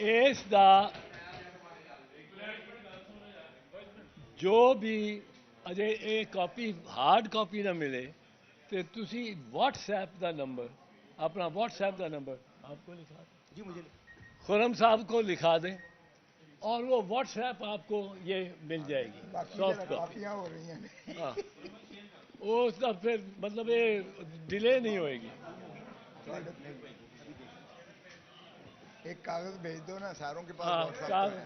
اس دا جو بھی اجے یہ کاپی ہارڈ کاپی نہ ملے تو تسی واٹس ایپ کا نمبر اپنا واٹس ایپ کا نمبر آپ کو لکھا دیں جی مجھے خرم صاحب کو لکھا دیں اور وہ واٹس ایپ آپ کو یہ مل جائے گی سافٹ کاپیاں ہو رہی ہیں. ہاں وہ اس کا پھر مطلب یہ ڈیلے نہیں ہوئے گی. ایک کاغذ بھیج دو نا ساروں کے پاس ہاں واٹس ایپ ہے.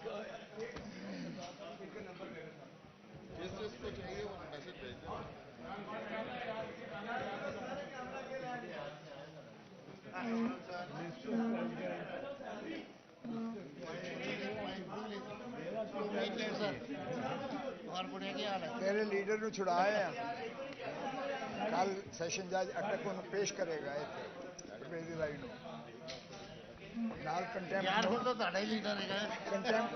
جس کو چاہیے وہ میسج بھیج دیں. تیرے لیڈر نو چھڑایا کل سیشن جج اٹک کو پیش کرے گا پرویز رائی نو نال کنٹمپٹ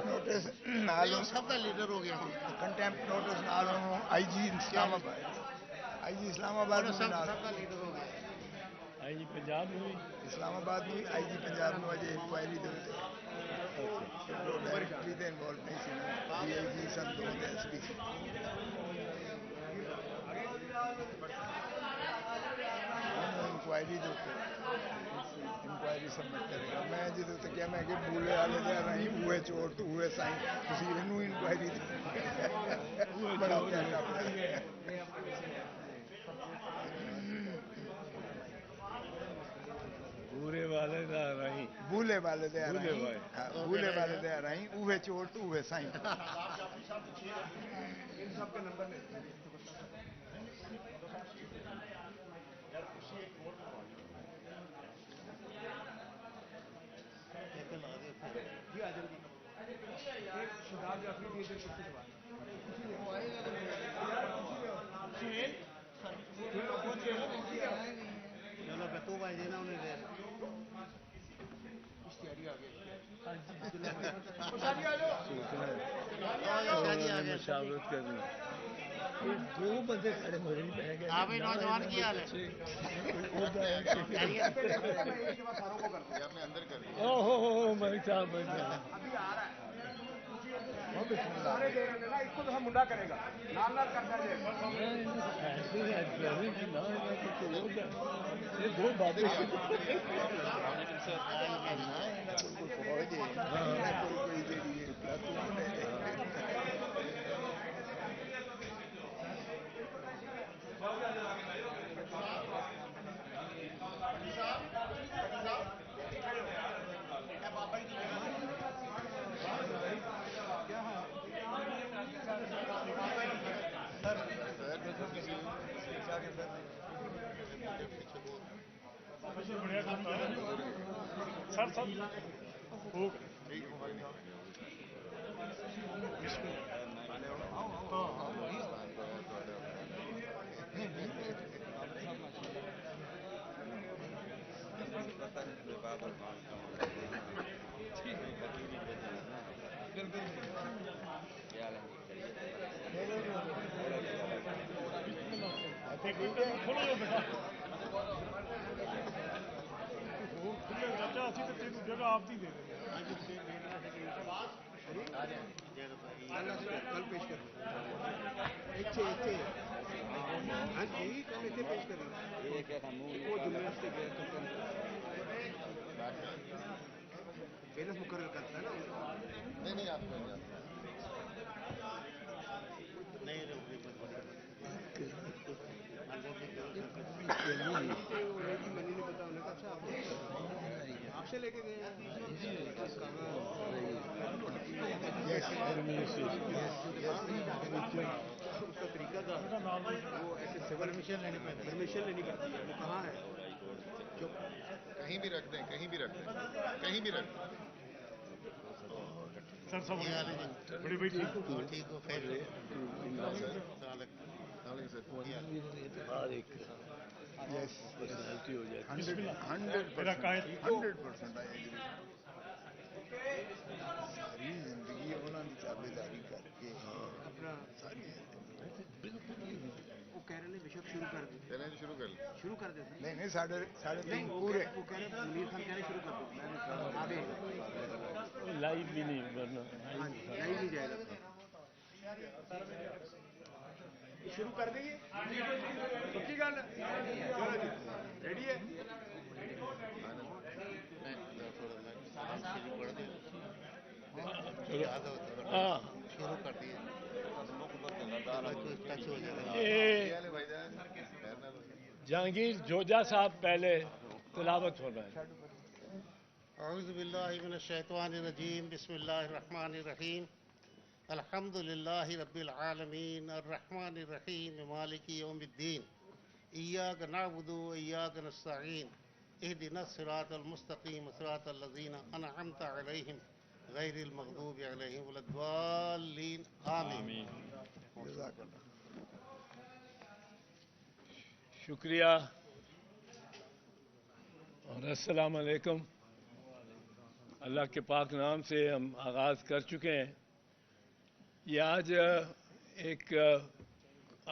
نوٹس نال سب کا لیڈر ہو گیا. کنٹمپٹ نوٹس نال آئی جی اسلام آباد اسلام آباد سب کا لیڈر ہو گیا. آئی جی پنجاب میں اسلام آباد میں آئی جی پنجاب میں اجے انکوائری دے ڈائریکٹری دے انوالو نہیں سی نا ڈی آئی جی سن دو ایس پی انکوائری سبمٹ کرے گا. میں جی کیا میں کہ بولے والے دے رہی اوے چور تو اوے سائیں تسی اینو انکوائری بڑا پیارا بورے والے دا رہی بھولے والے دے رہی بھولے والے دے رہی اوے چور تو اوے سائیں. ان سب کے نمبر لے جی آ جلدی شداب جعفری جی چلو تو بھائی دینا انہیں دے اشتہاری آ گئی مشاورت کرنی دو بندے کھڑے ہوئے رہ گئے. آپ نوجوان کی حال ہے اندر کر دیں. اوہ ملک صاحب اس کو تو منڈا کرے گا نال نال کرتا دو باتیں جگہ آپ ہی دے دیں کل پیش کر ہاں جی کل اتنے پیش کر وہ جمعے سے فیلس مقرر کرتا ہے نا نہیں آپ کو منی نے پتا انہیں کہا اچھا آپ سے لے کے گئے اس کا طریقہ تھا وہ ایسے پرمیشن لینی پڑتی ہے. وہ کہاں ہے کہیں بھی رکھ دیں کہیں بھی رکھ دیں کہیں بھی رکھ دیں. سر سب بڑے بھائی ٹھیک ہو ساری زندگی انہوں نے تابے داری کر کے اپنا وہ کہہ رہے ہیں بشپ شروع کر دیں نہیں ساڑھے تین پورے وہ کہہ رہے تھے منیر خان کہہ رہے شروع کر دو لائیو بھی نہیں ورنہ نہیں بھی جائے گا. شروع کر دیں گے. پکی گل ہے. چلو جی ریڈی ہے. ہاں شروع کر دیے. جہانگیر جوجا صاحب پہلے تلاوت ہو رہا ہے. اعوذ باللہ من الشیطان الرجیم. بسم اللہ الرحمن الرحیم. الحمد للہ رب العالمین الرحمن الرحیم مالک یوم الدین. ایاک نعبد و ایاک نستعین. اہدنا الصراط المستقیم صراط الذین انعمت علیہم غیر المغضوب علیہم ولا الضالین. آمین. جزاک اللہ. شکریہ اور السلام علیکم. اللہ کے پاک نام سے ہم آغاز کر چکے ہیں. یہ آج ایک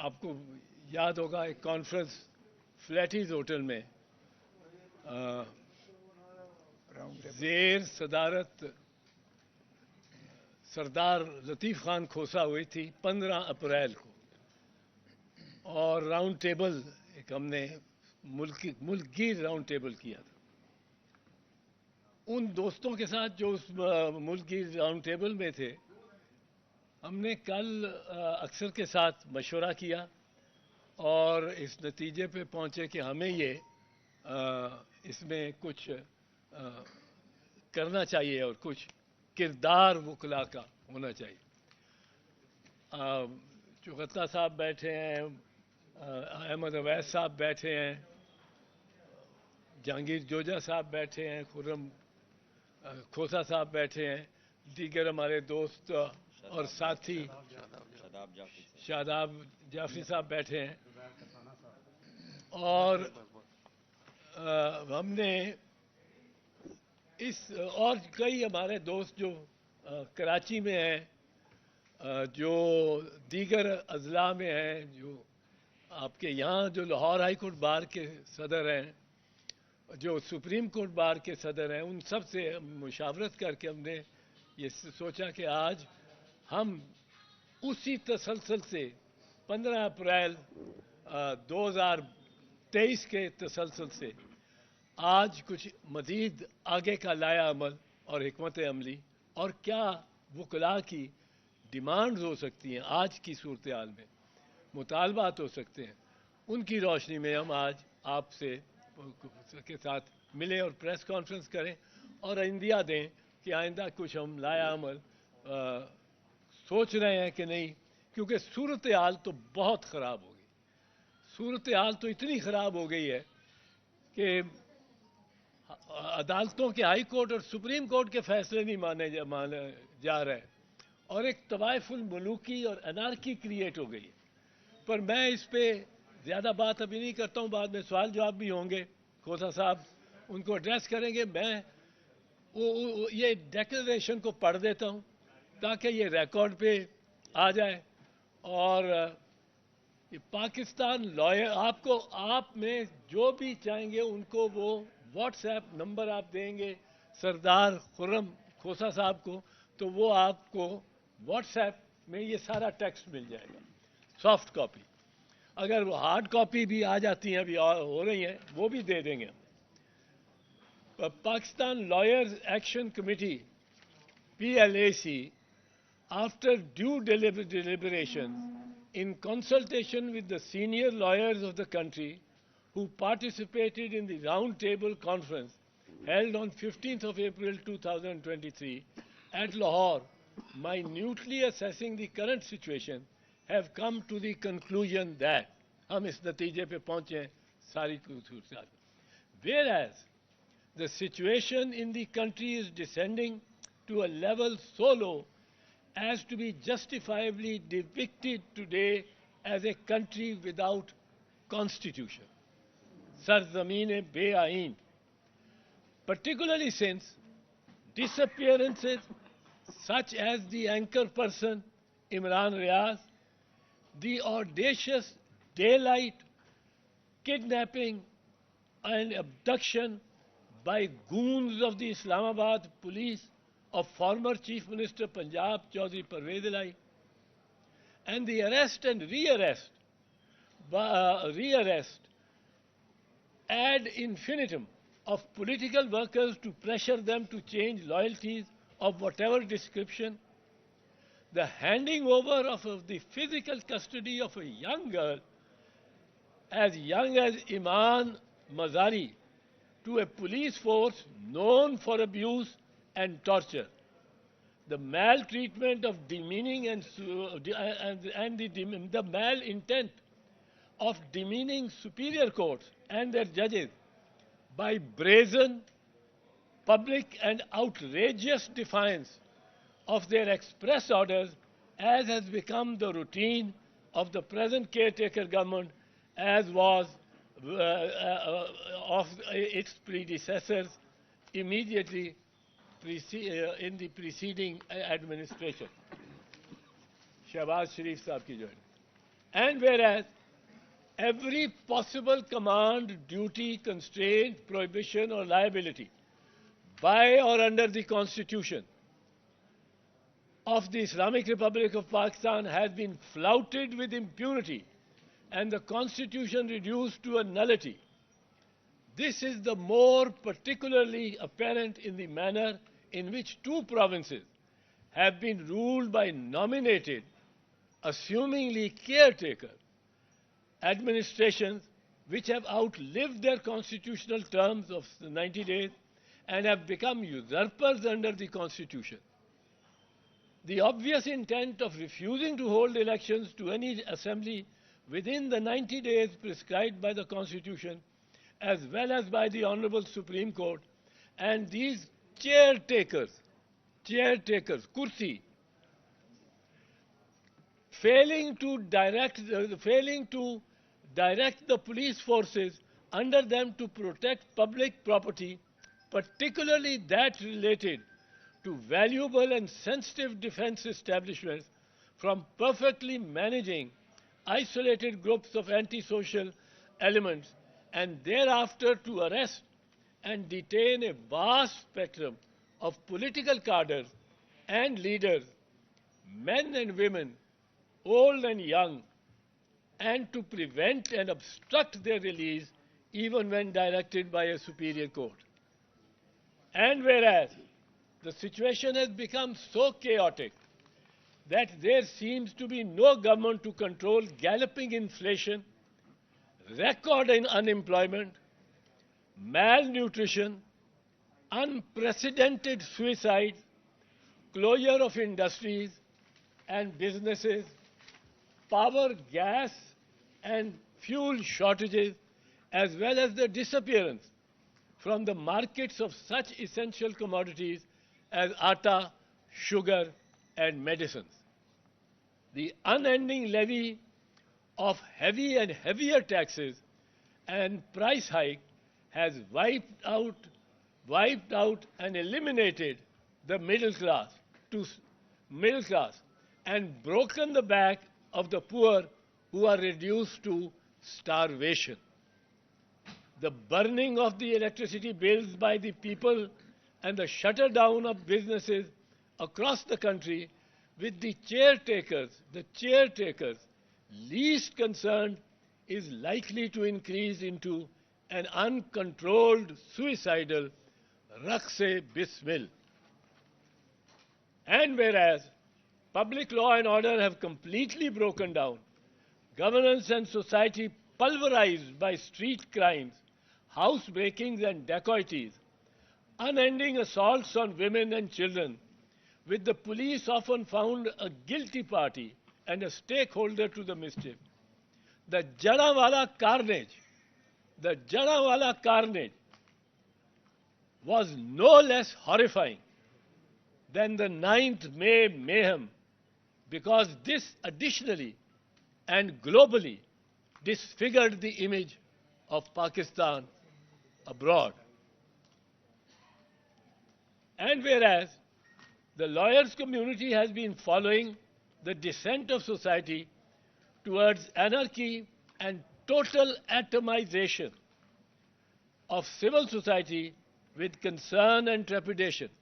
آپ کو یاد ہوگا ایک کانفرنس فلیٹیز ہوٹل میں زیر صدارت سردار لطیف خان کھوسہ ہوئی تھی 15 اپریل کو. اور راؤنڈ ٹیبل ایک ہم نے ملک گیر راؤنڈ ٹیبل کیا تھا. ان دوستوں کے ساتھ جو اس ملک گیر راؤنڈ ٹیبل میں تھے ہم نے کل اکثر کے ساتھ مشورہ کیا اور اس نتیجے پہ پہنچے کہ ہمیں یہ اس میں کچھ کرنا چاہیے اور کچھ کردار وکلا کا ہونا چاہیے. چغتہ صاحب بیٹھے ہیں, احمد اویس صاحب بیٹھے ہیں, جہانگیر جوجا صاحب بیٹھے ہیں, خرم کھوسہ صاحب بیٹھے ہیں, دیگر ہمارے دوست اور ساتھی شاداب جعفری صاحب بیٹھے ہیں. اور ہم نے اس اور کئی ہمارے دوست جو کراچی میں ہیں, جو دیگر اضلاع میں ہیں, جو آپ کے یہاں جو لاہور ہائی کورٹ بار کے صدر ہیں, جو سپریم کورٹ بار کے صدر ہیں, ان سب سے مشاورت کر کے ہم نے یہ سوچا کہ آج ہم اسی تسلسل سے 15 اپریل 2023 کے تسلسل سے آج کچھ مزید آگے کا لایا عمل اور حکمت عملی اور کیا وکلاء کی ڈیمانڈز ہو سکتی ہیں, آج کی صورتحال میں مطالبات ہو سکتے ہیں, ان کی روشنی میں ہم آج آپ سے کے ساتھ ملیں اور پریس کانفرنس کریں اور عندیہ دیں کہ آئندہ کچھ ہم لایا عمل سوچ رہے ہیں کہ نہیں. کیونکہ صورتحال تو بہت خراب ہو گئی. صورتحال تو اتنی خراب ہو گئی ہے کہ عدالتوں کے ہائی کورٹ اور سپریم کورٹ کے فیصلے نہیں مانے جا رہے اور ایک طوائف الملوکی اور انارکی کریٹ ہو گئی ہے. پر میں اس پہ زیادہ بات ابھی نہیں کرتا ہوں, بعد میں سوال جواب بھی ہوں گے, کھوسہ صاحب ان کو ایڈریس کریں گے. میں یہ ڈیکلریشن کو پڑھ دیتا ہوں تاکہ یہ ریکارڈ پہ آ جائے. اور یہ پاکستان لائر آپ میں جو بھی چاہیں گے ان کو وہ واٹس ایپ نمبر آپ دیں گے سردار خرم کھوسہ صاحب کو, تو وہ آپ کو واٹس ایپ میں یہ سارا ٹیکسٹ مل جائے گا, سافٹ کاپی. اگر وہ ہارڈ کاپی بھی آ جاتی ہیں, ابھی ہو رہی ہیں, وہ بھی دے دیں گے. Pakistan lawyers action committee PLAC, after due deliberation in consultation with the senior lawyers of the country who participated in the round table conference held on 15th of April 2023 at Lahore, minutely assessing the current situation, have come to the conclusion that hum is natije pe pahunche hain sari صورتحال. Whereas the situation in the country is descending to a level so low as to be justifiably depicted today as a country without constitution, sarzameen be-ain, particularly since disappearances such as the anchor person Imran Riaz, the audacious daylight kidnapping and abduction by goons of the Islamabad police of former Chief Minister Punjab Chaudhry Parvez Ilahi, and the arrest and re-arrest ad infinitum of political workers to pressure them to change loyalties of whatever description, the handing over of the physical custody of a young girl as young as Iman Mazari to a police force known for abuse and torture, the maltreatment of demeaning and the malintent of demeaning superior courts and their judges by brazen, public and outrageous defiance of their express orders, as has become the routine of the present caretaker government, as was of its predecessors immediately in the preceding administration. Shahbaz Sharif Sahab ki join. And whereas every possible command, duty, constraint, prohibition or liability by or under the Constitution of the Islamic Republic of Pakistan has been flouted with impunity and the Constitution reduced to a nullity. This is the more particularly apparent in the manner in which two provinces have been ruled by nominated, assumingly caretaker administrations which have outlived their constitutional terms of 90 days and have become usurpers under the Constitution. The obvious intent of refusing to hold elections to any assembly within the 90 days prescribed by the Constitution, as well as by the Honorable Supreme Court, and these caretakers, kursi, failing to direct the police forces under them to protect public property, particularly that related to valuable and sensitive defense establishments, from perfectly managing isolated groups of antisocial elements, and thereafter to arrest and detain a vast spectrum of political cadres and leaders, men and women, old and young, and to prevent and obstruct their release even when directed by a superior court. And whereas the situation has become so chaotic that there seems to be no government to control galloping inflation, record unemployment, malnutrition, unprecedented suicides, closure of industries and businesses, power, gas and fuel shortages, as well as the disappearance from the markets of such essential commodities as atta, sugar and medicines. The unending levy of heavy and heavier taxes and price hike has wiped out and eliminated the middle class and broken the back of the poor, who are reduced to starvation. The burning of the electricity bills by the people and the shutter down of businesses across the country, with the caretakers least concerned, is likely to increase into an uncontrolled suicidal Rakse Bismil. And whereas public law and order have completely broken down, governance and society pulverized by street crimes, housebreakings and dacoities, unending assaults on women and children, with the police often found a guilty party and a stakeholder to the mischief. The Jallianwala carnage was no less horrifying than the 9th May mayhem, because this additionally and globally disfigured the image of Pakistan abroad. And whereas the lawyers' community has been following the descent of society towards anarchy and total atomization of civil society, with concern and trepidation.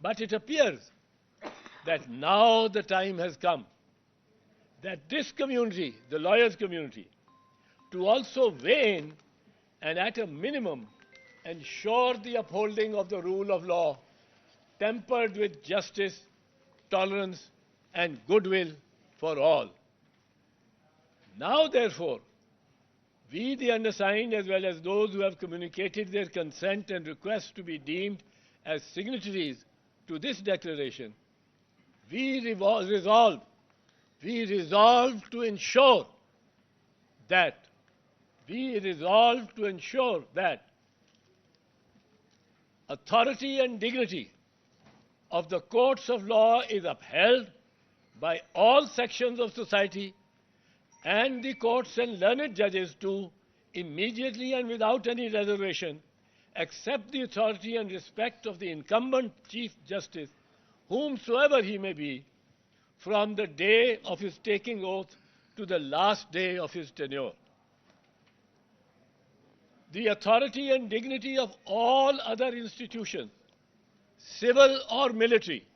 But it appears that now the time has come that this community, the lawyers community, to also weigh in and at a minimum ensure the upholding of the rule of law tempered with justice, tolerance and goodwill for all. Now, therefore, we, the undersigned, as well as those who have communicated their consent and request to be deemed as signatories to this declaration, we resolve to ensure that authority and dignity of the courts of law is upheld by all sections of society, and the courts and learned judges to immediately and without any reservation accept the authority and respect of the incumbent Chief Justice, whomsoever he may be, from the day of his taking oath to the last day of his tenure. The authority and dignity of all other institutions, civil or military,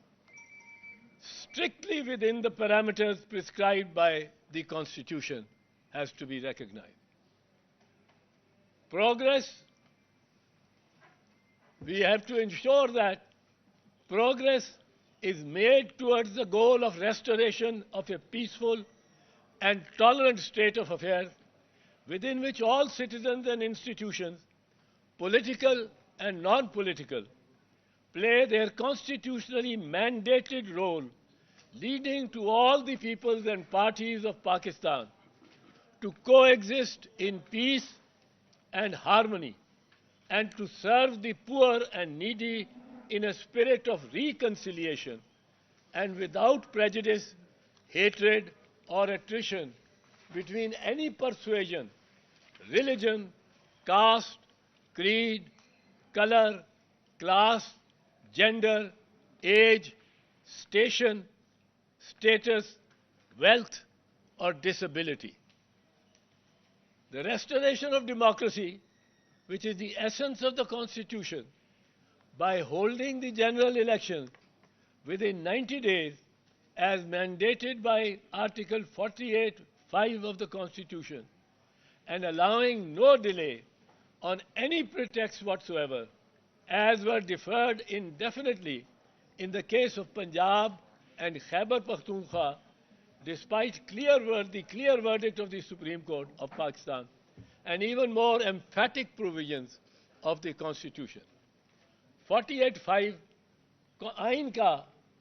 strictly within the parameters prescribed by the Constitution, has to be recognized. Progress, we have to ensure that progress is made towards the goal of restoration of a peaceful and tolerant state of affairs within which all citizens and institutions, political and non-political, play their constitutionally mandated role, leading to all the peoples and parties of Pakistan to coexist in peace and harmony, and to serve the poor and needy in a spirit of reconciliation and without prejudice, hatred, or attrition between any persuasion, religion, caste, creed, color, class, gender, age, station, status, wealth, or disability. The restoration of democracy, which is the essence of the Constitution, by holding the general elections within 90 days as mandated by Article 48(5) of the Constitution, and allowing no delay on any pretext whatsoever, as were deferred indefinitely in the case of Punjab and Khyber Pakhtunkhwa, despite the clear verdict of the Supreme Court of Pakistan and even more emphatic provisions of the Constitution. 48(5)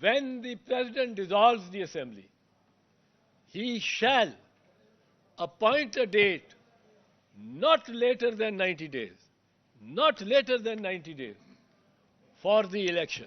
when the President dissolves the Assembly, he shall appoint a date not later than 90 days for the election.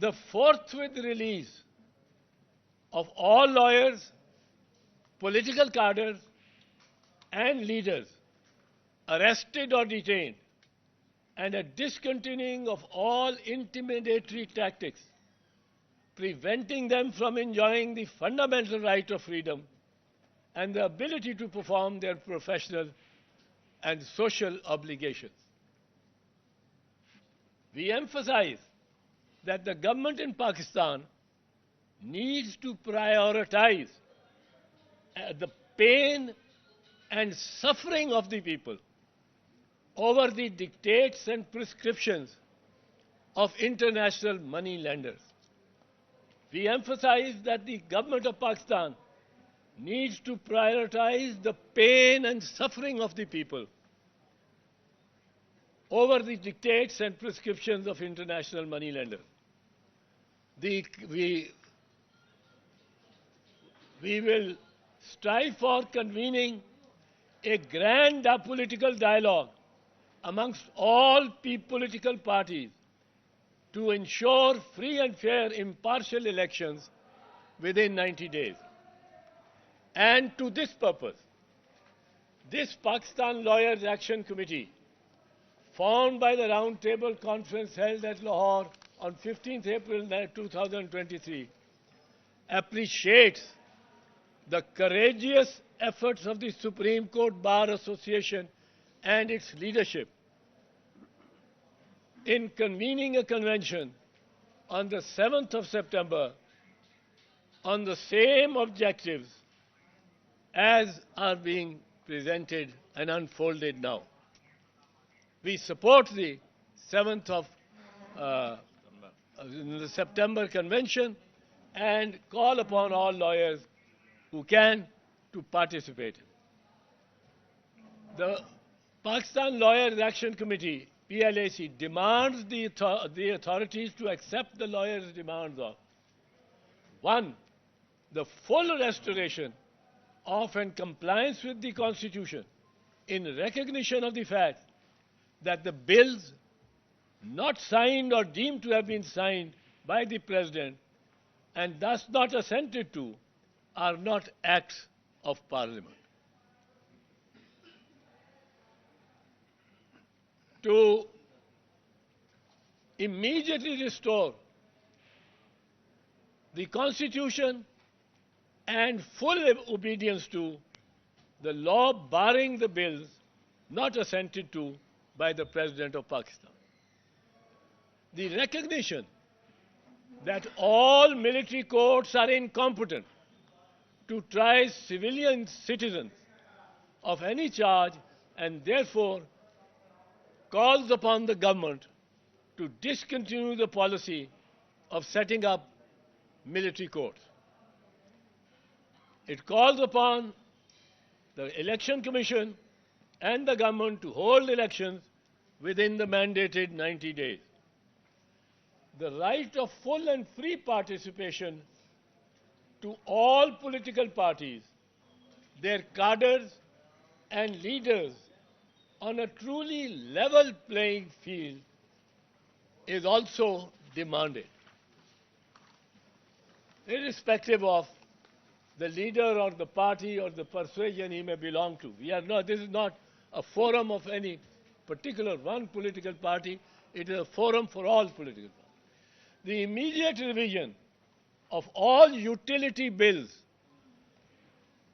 The forthwith release of all lawyers, political cadres and leaders arrested or detained, and a discontinuing of all intimidatory tactics, preventing them from enjoying the fundamental right of freedom and the ability to perform their professional and social obligations. We emphasize that the government in Pakistan needs to prioritize the pain and suffering of the people over the dictates and prescriptions of international money lenders. We emphasize that the government of Pakistan needs to prioritize the pain and suffering of the people over the dictates and prescriptions of international money lenders. We will strive for convening a grand political dialogue amongst all political parties to ensure free and fair impartial elections within 90 days. And to this purpose, this Pakistan Lawyers Action Committee, formed by the Round Table Conference held at Lahore on 15th April 2023, appreciates the courageous efforts of the Supreme Court Bar Association and its leadership in convening a convention on the 7th of September on the same objectives as are being presented and unfolded now. We support the 7th of the September Convention and call upon all lawyers who can to participate. The Pakistan Lawyers Action Committee, PLAC, demands the authorities to accept the lawyers' demands of: 1. The full restoration of and compliance with the Constitution in recognition of the fact that the bills not signed or deemed to have been signed by the President and thus not assented to are not acts of Parliament. To immediately restore the Constitution and full obedience to the law barring the bills not assented to by the President of Pakistan. The recognition that all military courts are incompetent to try civilian citizens of any charge and therefore calls upon the government to discontinue the policy of setting up military courts. It calls upon the Election Commission and the government to hold elections within the mandated 90 days. The right of full and free participation to all political parties, their cadres and leaders on a truly level playing field is also demanded. Irrespective of the leader or the party or the persuasion he may belong to. This is not a forum of any particular one political party. It is a forum for all political parties. The immediate revision of all utility bills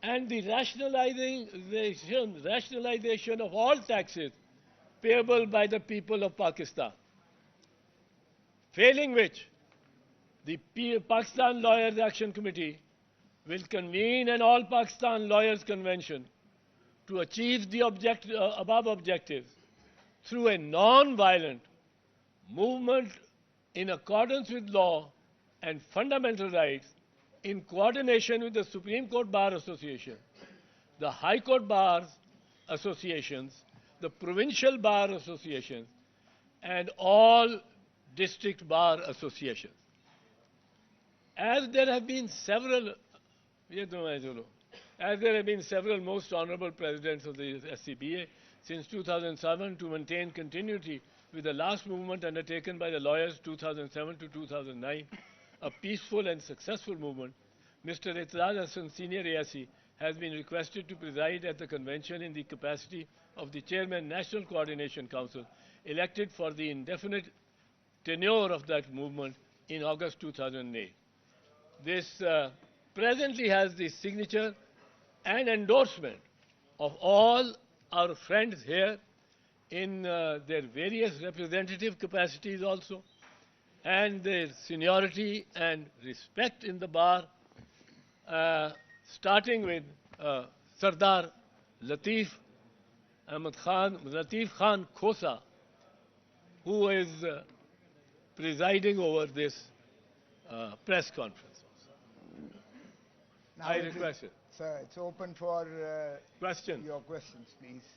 and the rationalization of all taxes payable by the people of Pakistan, failing which the Pakistan Lawyers Action Committee will convene an All-Pakistan Lawyers Convention to achieve the above objectives through a non-violent movement in accordance with law and fundamental rights, in coordination with the Supreme Court Bar Association, the High Court Bars Associations, the Provincial Bar Associations, and all district bar associations. As there have been several most honorable presidents of the SCBA since 2007 to maintain continuity with the last movement undertaken by the lawyers 2007 to 2009, a peaceful and successful movement, Mr. E'tizaz Ahsan, Senior ASC, has been requested to preside at the convention in the capacity of the Chairman National Coordination Council, elected for the indefinite tenure of that movement in August 2008. This presently has the signature and endorsement of all our friends here in their various representative capacities also, and their seniority and respect in the bar, starting with Sardar Luthief Khan Khosa, who is presiding over this press conference. I request it. Sir, it's open for Question. your questions, please.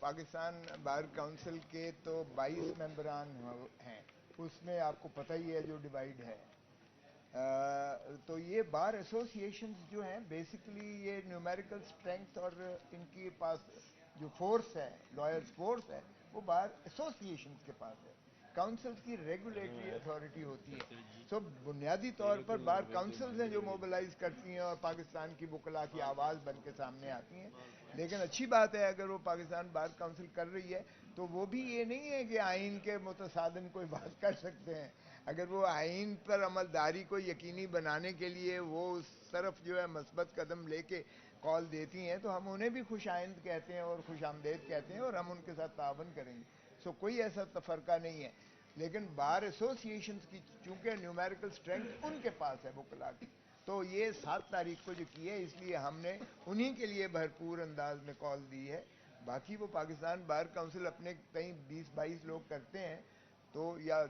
Pakistan bar council کے تو 22 ممبران ہیں, اس میں آپ کو پتہ ہی ہے جو ڈیوائیڈ ہے. تو یہ بار ایسوسیشنز جو ہیں بیسیکلی یہ نیومیریکل اسٹرینتھ اور ان کے پاس جو فورس ہے, لائرز فورس ہے, وہ بار ایسوسیشنز کے پاس ہے. کاؤنسلز کی ریگولیٹری اتھارٹی ہوتی ہے. سو بنیادی طور پر بار کاؤنسلز ہیں جو موبلائز کرتی ہیں اور پاکستان کی وکلاء کی آواز بن کے سامنے آتی ہیں. لیکن اچھی بات ہے اگر وہ پاکستان بار کاؤنسل کر رہی ہے تو وہ بھی یہ نہیں ہے کہ آئین کے متصادم کوئی بات کر سکتے ہیں. اگر وہ آئین پر عمل داری کو یقینی بنانے کے لیے وہ اس طرف جو ہے مثبت قدم لے کے کال دیتی ہیں تو ہم انہیں بھی خوش آئند کہتے ہیں اور خوش آمدید کہتے ہیں اور ہم ان کے ساتھ تعاون کریں گے. سو کوئی ایسا تفرقہ نہیں ہے. لیکن بار ایسوسیشنز کی چونکہ نیومیریکل اسٹرینتھ ان کے پاس ہے وکلاء کی, تو یہ 7 تاریخ کو جو کی ہے اس لیے ہم نے انہی کے لیے بھرپور انداز میں کال دی ہے. باقی وہ پاکستان بار کونسل اپنے کہیں 20-22 لوگ کرتے ہیں تو یا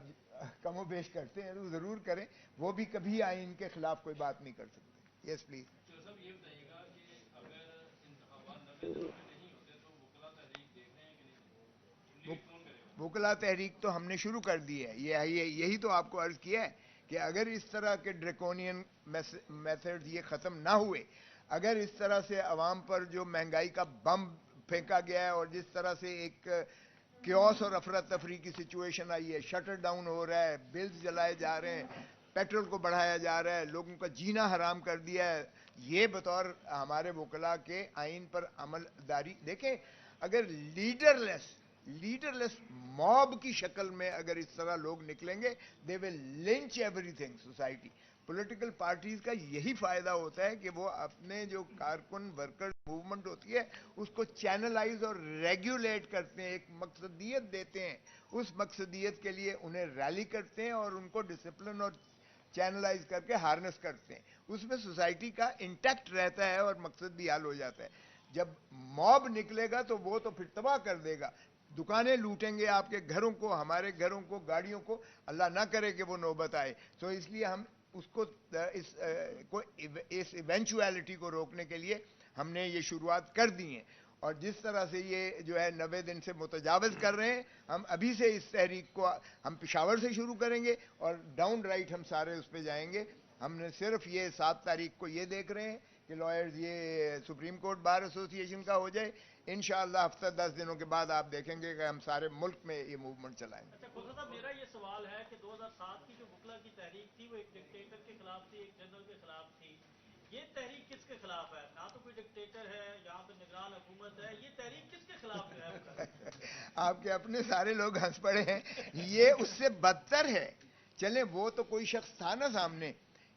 کم و بیش کرتے ہیں تو ضرور کریں, وہ بھی کبھی آئین کے خلاف کوئی بات نہیں کر سکتے. یس پلیز. صاحب یہ بتائیے گا کہ اگر انتخابات 90 دنوں میں نہیں ہوتے تو وکلا تحریک دیکھ رہے ہیں کہ نہیں, لیڈ کون کرے گا؟ وکلا تحریک تو ہم نے شروع کر دی ہے. یہی تو آپ کو عرض کیا ہے کہ اگر اس طرح کے ڈریکونین میتھڈ یہ ختم نہ ہوئے, اگر اس طرح سے عوام پر جو مہنگائی کا بم پھینکا گیا ہے اور جس طرح سے ایک کیوس اور افراتفری کی سچویشن آئی ہے, شٹر ڈاؤن ہو رہا ہے, بلز جلائے جا رہے ہیں, پیٹرول کو بڑھایا جا رہا ہے, لوگوں کا جینا حرام کر دیا ہے, یہ بطور ہمارے وکلاء کے آئین پر عمل داری. دیکھیں اگر لیڈرلیس موب کی شکل میں اگر اس طرح لوگ نکلیں گے they will lynch everything society. Political parties کا یہی فائدہ ہوتا ہے کہ وہ اپنے جو کارکن ورکر موومنٹ ہوتی ہے اس کو چینلائز اور ریگولیٹ کرتے ہیں, ایک مقصدیت دیتے ہیں, اس مقصدیت کے لیے انہیں ریلی کرتے ہیں اور ان کو ڈسپلن اور چینلائز کر کے ہارنس کرتے ہیں. اس میں سوسائٹی کا انٹیکٹ رہتا ہے اور مقصد بھی حل ہو جاتا ہے. جب موب نکلے گا تو وہ تو پھر تباہ کر دے گا, دکانیں لوٹیں گے, آپ کے گھروں کو, ہمارے گھروں کو, گاڑیوں کو, اللہ نہ کرے کہ وہ نوبت آئے. تو اس لیے ہم اس کو اس ایونچویلٹی کو روکنے کے لیے ہم نے یہ شروعات کر دی ہیں. اور جس طرح سے یہ جو ہے 90 دن سے متجاوز کر رہے ہیں, ہم ابھی سے اس تحریک کو ہم پشاور سے شروع کریں گے اور ڈاؤن رائٹ ہم سارے اس پہ جائیں گے. ہم نے صرف یہ 7 تاریخ کو یہ دیکھ رہے ہیں کہ لائرز یہ سپریم کورٹ بار ایسوسیشن کا ہو جائے. انشاءاللہ ہفتہ 10 دنوں کے بعد آپ دیکھیں گے کہ ہم سارے ملک میں یہ موومنٹ چلائیں گے. اچھا کھوسہ صاحب, میرا یہ سوال ہے کہ 2007 کی جو وکلا کی تحریک تھی وہ ایک ڈکٹیٹر کے خلاف تھی, ایک جنرل کے خلاف تھی. یہ تحریک کس کے خلاف ہے؟ نہ تو کوئی ڈکٹیٹر ہے, یہاں پہ نگران حکومت ہے, یہ تحریک کس کے خلاف جو ہے؟ آپ کے اپنے سارے لوگ ہنس پڑے ہیں, یہ اس سے بدتر ہے. چلیں وہ تو کوئی شخص تھا نا سامنے,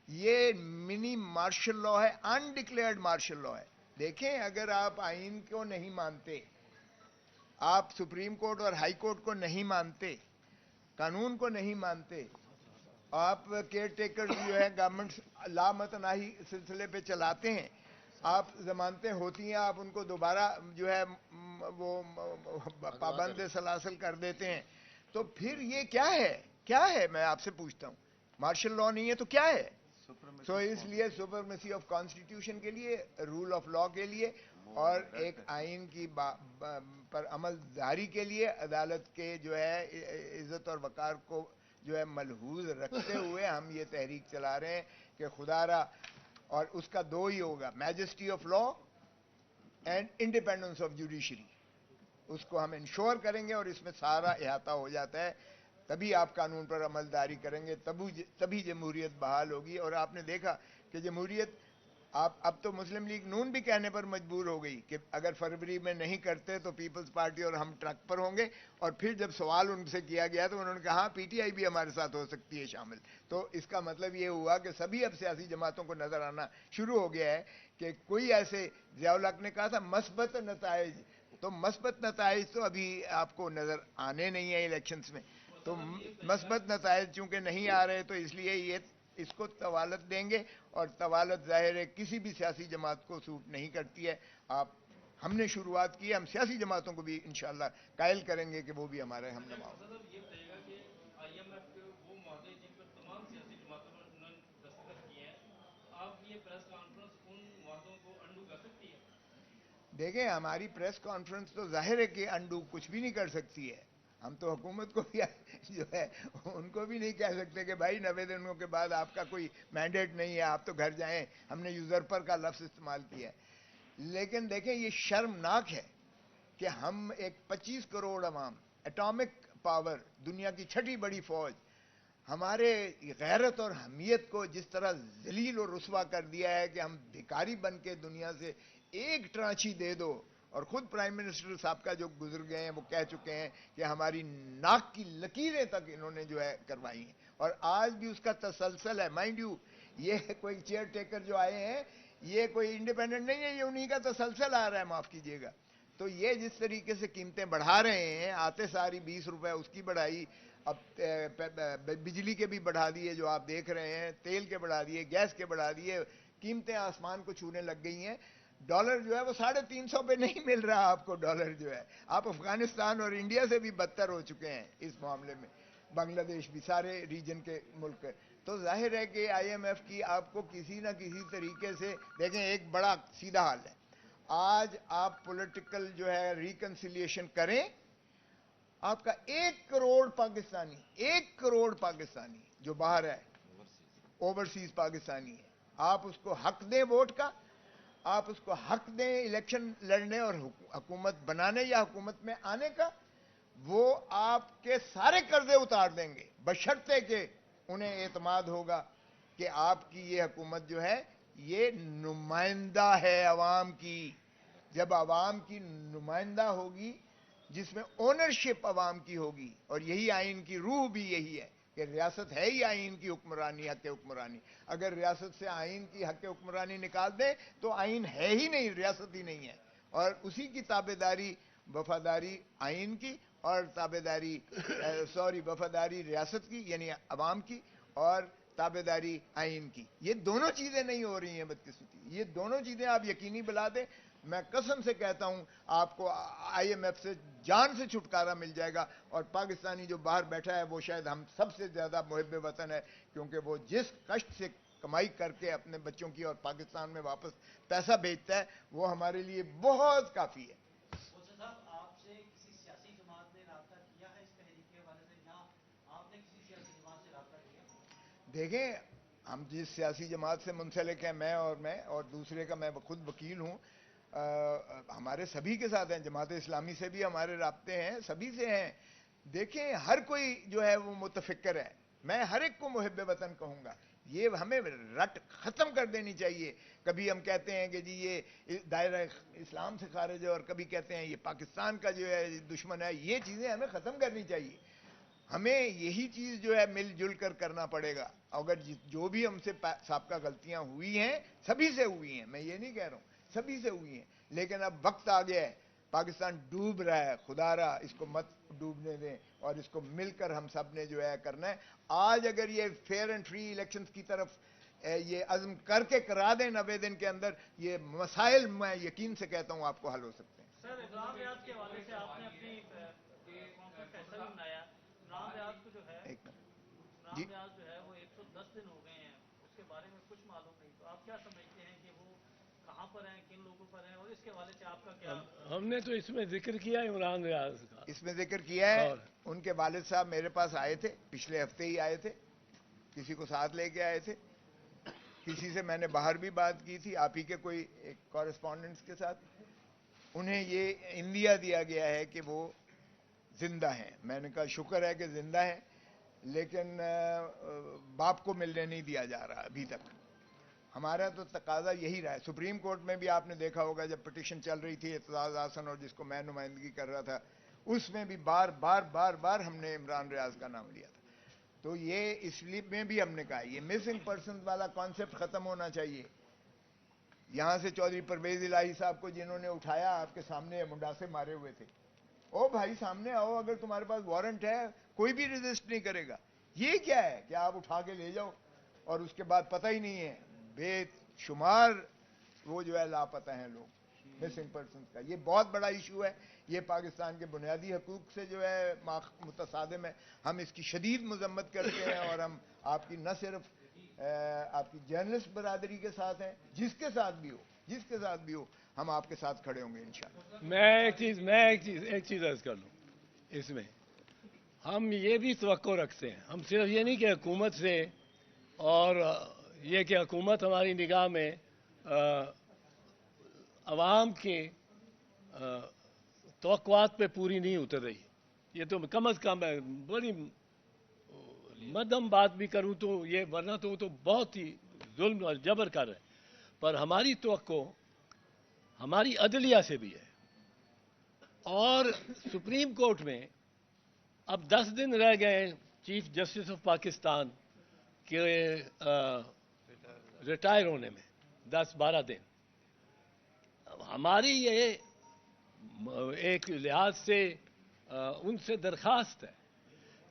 یہ منی مارشل لا ہے, انڈکلیئرڈ مارشل لا ہے. دیکھیں اگر آپ آئین کو نہیں مانتے, آپ سپریم کورٹ اور ہائی کورٹ کو نہیں مانتے, قانون کو نہیں مانتے, آپ کیئر ٹیکر جو ہے گورنمنٹ لا متناہی سلسلے پہ چلاتے ہیں, آپ ضمانتیں ہوتی ہیں آپ ان کو دوبارہ جو ہے وہ پابند سلاسل کر دیتے ہیں, تو پھر یہ کیا ہے؟ کیا ہے میں آپ سے پوچھتا ہوں؟ مارشل لا نہیں ہے تو کیا ہے؟ سو اس لیے سپرمیسی آف کانسٹیٹیوشن کے لیے, رول آف لا کے لیے اور ایک آئین کی پر عمل داری کے لیے عدالت کے جو ہے عزت اور وقار کو جو ہے ملحوظ رکھتے ہوئے ہم یہ تحریک چلا رہے ہیں کہ خدا را, اور اس کا 2 ہی ہوگا, majesty of law and independence of judiciary. اس کو ہم انشور کریں گے اور اس میں سارا احاطہ ہو جاتا ہے. تبھی آپ قانون پر عمل داری کریں گے, تبھی جمہوریت بحال ہوگی. اور آپ نے دیکھا کہ جمہوریت اب تو مسلم لیگ نون بھی کہنے پر مجبور ہو گئی کہ اگر فروری میں نہیں کرتے تو پیپلز پارٹی اور ہم ٹرک پر ہوں گے. اور پھر جب سوال ان سے کیا گیا تو انہوں نے کہا پی ٹی آئی بھی ہمارے ساتھ ہو سکتی ہے شامل. تو اس کا مطلب یہ ہوا کہ سبھی اب سیاسی جماعتوں کو نظر آنا شروع ہو گیا ہے کہ کوئی ایسے, ضیاء الحق نے کہا تھا مثبت نتائج, تو مثبت نتائج تو ابھی آپ کو نظر آنے نہیں ہیں الیکشنز میں. تو مثبت نتائج چونکہ نہیں آ رہے تو اس لیے یہ اس کو طوالت دیں گے, اور طوالت ظاہر ہے کسی بھی سیاسی جماعت کو سوٹ نہیں کرتی ہے. ہم نے شروعات کی ہے, ہم سیاسی جماعتوں کو بھی انشاءاللہ قائل کریں گے کہ وہ بھی ہمارے ہم نما ہوں. صاحب یہ بتائیے گا کہ آئی ایم ایف کے وہ معاہدے جن پر تمام سیاسی جماعتوں نے انہوں نے دستخط کیے ہیں, آپ یہ پریس کانفرنس ان معاہدوں کو انڈو کر سکتی ہے؟ دیکھیں ہماری پریس کانفرنس تو ظاہر ہے کہ انڈو کچھ بھی نہیں کر سکتی ہے. ہم تو حکومت کو بھی جو ہے ان کو بھی نہیں کہہ سکتے کہ بھائی 90 دنوں کے بعد آپ کا کوئی مینڈیٹ نہیں ہے, آپ تو گھر جائیں. ہم نے یوزرپر کا لفظ استعمال کیا ہے. لیکن دیکھیں یہ شرمناک ہے کہ ہم ایک 25 کروڑ عوام, ایٹامک پاور, دنیا کی 6ٹھی بڑی فوج, ہمارے غیرت اور حمیت کو جس طرح ذلیل اور رسوا کر دیا ہے کہ ہم بھکاری بن کے دنیا سے ایک ٹرانچی دے دو. اور خود پرائم منسٹر صاحب کا جو گزر گئے ہیں وہ کہہ چکے ہیں کہ ہماری ناک کی لکیریں تک انہوں نے جو ہے کروائی ہیں, اور آج بھی اس کا تسلسل ہے. مائنڈ یو یہ کوئی چیئر ٹیکر جو آئے ہیں یہ کوئی انڈیپینڈنٹ نہیں ہے, یہ انہی کا تسلسل آ رہا ہے, معاف کیجیے گا. تو یہ جس طریقے سے قیمتیں بڑھا رہے ہیں, آتے ساری 20 روپے اس کی بڑھائی, اب بجلی کے بھی بڑھا دیے جو آپ دیکھ رہے ہیں, تیل کے بڑھا دیے, گیس کے بڑھا دیے, قیمتیں آسمان کو چھونے لگ گئی ہیں. ڈالر جو ہے وہ 350 پہ نہیں مل رہا آپ کو. ڈالر جو ہے آپ افغانستان اور انڈیا سے بھی بدتر ہو چکے ہیں اس معاملے میں, بنگلہ دیش بھی, سارے ریجن کے ملک. تو ظاہر ہے کہ آئی ایم ایف کی آپ کو کسی نہ کسی طریقے سے دیکھیں, ایک بڑا سیدھا حال ہے. آج آپ پولیٹیکل جو ہے ریکنسیلیشن کریں, آپ کا 1 کروڑ پاکستانی, 1 کروڑ پاکستانی جو باہر ہے, اوورسیز پاکستانی ہے, آپ اس کو حق دیں ووٹ کا, آپ اس کو حق دیں الیکشن لڑنے اور حکومت بنانے یا حکومت میں آنے کا, وہ آپ کے سارے قرضے اتار دیں گے بشرطے کہ انہیں اعتماد ہوگا کہ آپ کی یہ حکومت جو ہے یہ نمائندہ ہے عوام کی. جب عوام کی نمائندہ ہوگی جس میں اونرشپ عوام کی ہوگی, اور یہی آئین کی روح بھی یہی ہے کہ ریاست ہے ہی آئین کی حکمرانی, حق حکمرانی. اگر ریاست سے آئین کی حق حکمرانی نکال دیں تو آئین ہے ہی نہیں, ریاست ہی نہیں ہے. اور اسی کی تابعداری وفاداری آئین کی, اور تابعداری وفاداری ریاست کی یعنی عوام کی, اور تابعداری آئین کی. یہ دونوں چیزیں نہیں ہو رہی ہیں بدقسمتی. یہ دونوں چیزیں آپ یقینی بلا دیں, میں قسم سے کہتا ہوں آپ کو آئی ایم ایف سے جان سے چھٹکارا مل جائے گا. اور پاکستانی جو باہر بیٹھا ہے وہ شاید ہم سب سے زیادہ محب وطن ہے, کیونکہ وہ جس کشٹ سے کمائی کر کے اپنے بچوں کی اور پاکستان میں واپس پیسہ بھیجتا ہے وہ ہمارے لیے بہت کافی ہے. کھوسہ صاحب, آپ سے کسی سیاسی جماعت نے رابطہ کیا ہے اس تحریک کے حوالے سے, یا آپ نے کسی سیاسی جماعت سے رابطہ کیا؟ دیکھیں ہم جس سیاسی جماعت سے منسلک ہیں, میں اور دوسرے کا میں خود وکیل ہوں, ہمارے سبھی کے ساتھ ہیں. جماعت اسلامی سے بھی ہمارے رابطے ہیں, سبھی سے ہیں. دیکھیں ہر کوئی جو ہے وہ متفکر ہے, میں ہر ایک کو محب وطن کہوں گا. یہ ہمیں رٹ ختم کر دینی چاہیے. کبھی ہم کہتے ہیں کہ جی یہ دائرہ اسلام سے خارج ہے, اور کبھی کہتے ہیں یہ پاکستان کا جو ہے دشمن ہے. یہ چیزیں ہمیں ختم کرنی چاہیے. ہمیں یہی چیز جو ہے مل جل کر کرنا پڑے گا. اگر جو بھی ہم سے سابقہ غلطیاں ہوئی ہیں سبھی سے ہوئی ہیں, میں یہ نہیں کہہ رہا ہوں, سبھی سے ہوئی ہیں, لیکن اب وقت آ گیا ہے. پاکستان ڈوب رہا ہے, خدا را اس کو مت ڈوبنے دیں, اور اس کو مل کر ہم سب نے جو ہے کرنا ہے. آج اگر یہ فیئر اینڈ فری الیکشنز کی طرف یہ عزم کر کے کرا دیں 90 دن کے اندر, یہ مسائل میں یقین سے کہتا ہوں آپ کو حل ہو سکتے ہیں. سر, عمران ریاض کے حوالے سے آپ نے اپنی کانفرنس کا حصہ بھی بنایا. عمران ریاض کو جو ہے, عمران ریاض جو ہے وہ 110 دن ہو گئے ہیں, اس کے بارے میں کچھ معلوم نہیں. تو آپ کیا سمجھتے ہیں کہ وہ کہاں پر ہیں, کن لوگوں پر ہیں, اور اس کے حوالے سے آپ کا کیا؟ ہم نے تو اس میں ذکر کیا ہے عمران ریاض کا, اس میں ذکر کیا ہے. ان کے والد صاحب میرے پاس آئے تھے, پچھلے ہفتے ہی آئے تھے, کسی کو ساتھ لے کے آئے تھے. کسی سے میں نے باہر بھی بات کی تھی, آپ ہی کے کوئی ایک کورسپونڈنٹس کے ساتھ. انہیں یہ اندیا دیا گیا ہے کہ وہ زندہ ہیں. میں نے کہا شکر ہے کہ زندہ ہیں, لیکن باپ کو ملنے نہیں دیا جا رہا ابھی تک. ہمارا تو تقاضا یہی رہا ہے. سپریم کورٹ میں بھی آپ نے دیکھا ہوگا جب پٹیشن چل رہی تھی اعتزاز احسن, اور جس کو میں نمائندگی کر رہا تھا, اس میں بھی بار بار ہم نے عمران ریاض کا نام لیا تھا. تو یہ اس لیے میں بھی ہم نے کہا یہ مسنگ پرسنز والا کانسیپٹ ختم ہونا چاہیے. یہاں سے چودھری پرویز الہی صاحب کو جنہوں نے اٹھایا آپ کے سامنے منڈاسے مارے ہوئے تھے, او بھائی سامنے آؤ, اگر تمہارے پاس وارنٹ ہے کوئی بھی ریزسٹ نہیں کرے گا. یہ کیا ہے کہ آپ اٹھا کے لے جاؤ اور اس کے بعد پتہ ہی نہیں ہے, بے شمار وہ جو ہے لاپتہ ہیں لوگ, مسنگ پرسنز کا. یہ بہت بڑا ایشو ہے, یہ پاکستان کے بنیادی حقوق سے جو ہے متصادم ہے. ہم اس کی شدید مذمت کرتے ہیں, اور ہم آپ کی نہ صرف آپ کی جرنلسٹ برادری کے ساتھ ہیں, جس کے ساتھ بھی ہو ہم آپ کے ساتھ کھڑے ہوں گے انشاءاللہ. میں ایک چیز عرض کر لوں. اس میں ہم یہ بھی توقع رکھتے ہیں, ہم صرف یہ نہیں کہ حکومت سے, اور یہ کہ حکومت ہماری نگاہ میں عوام کے توقعات پہ پوری نہیں اتر رہی. یہ تو کم از کم ہے, بڑی مدھم بات بھی کروں تو یہ, ورنہ تو بہت ہی ظلم اور جبر کر رہے. پر ہماری توقع ہماری عدلیہ سے بھی ہے. اور سپریم کورٹ میں اب 10 دن رہ گئے چیف جسٹس آف پاکستان کے ریٹائر ہونے میں, 10-12 دن. ہماری یہ ایک لحاظ سے ان سے درخواست ہے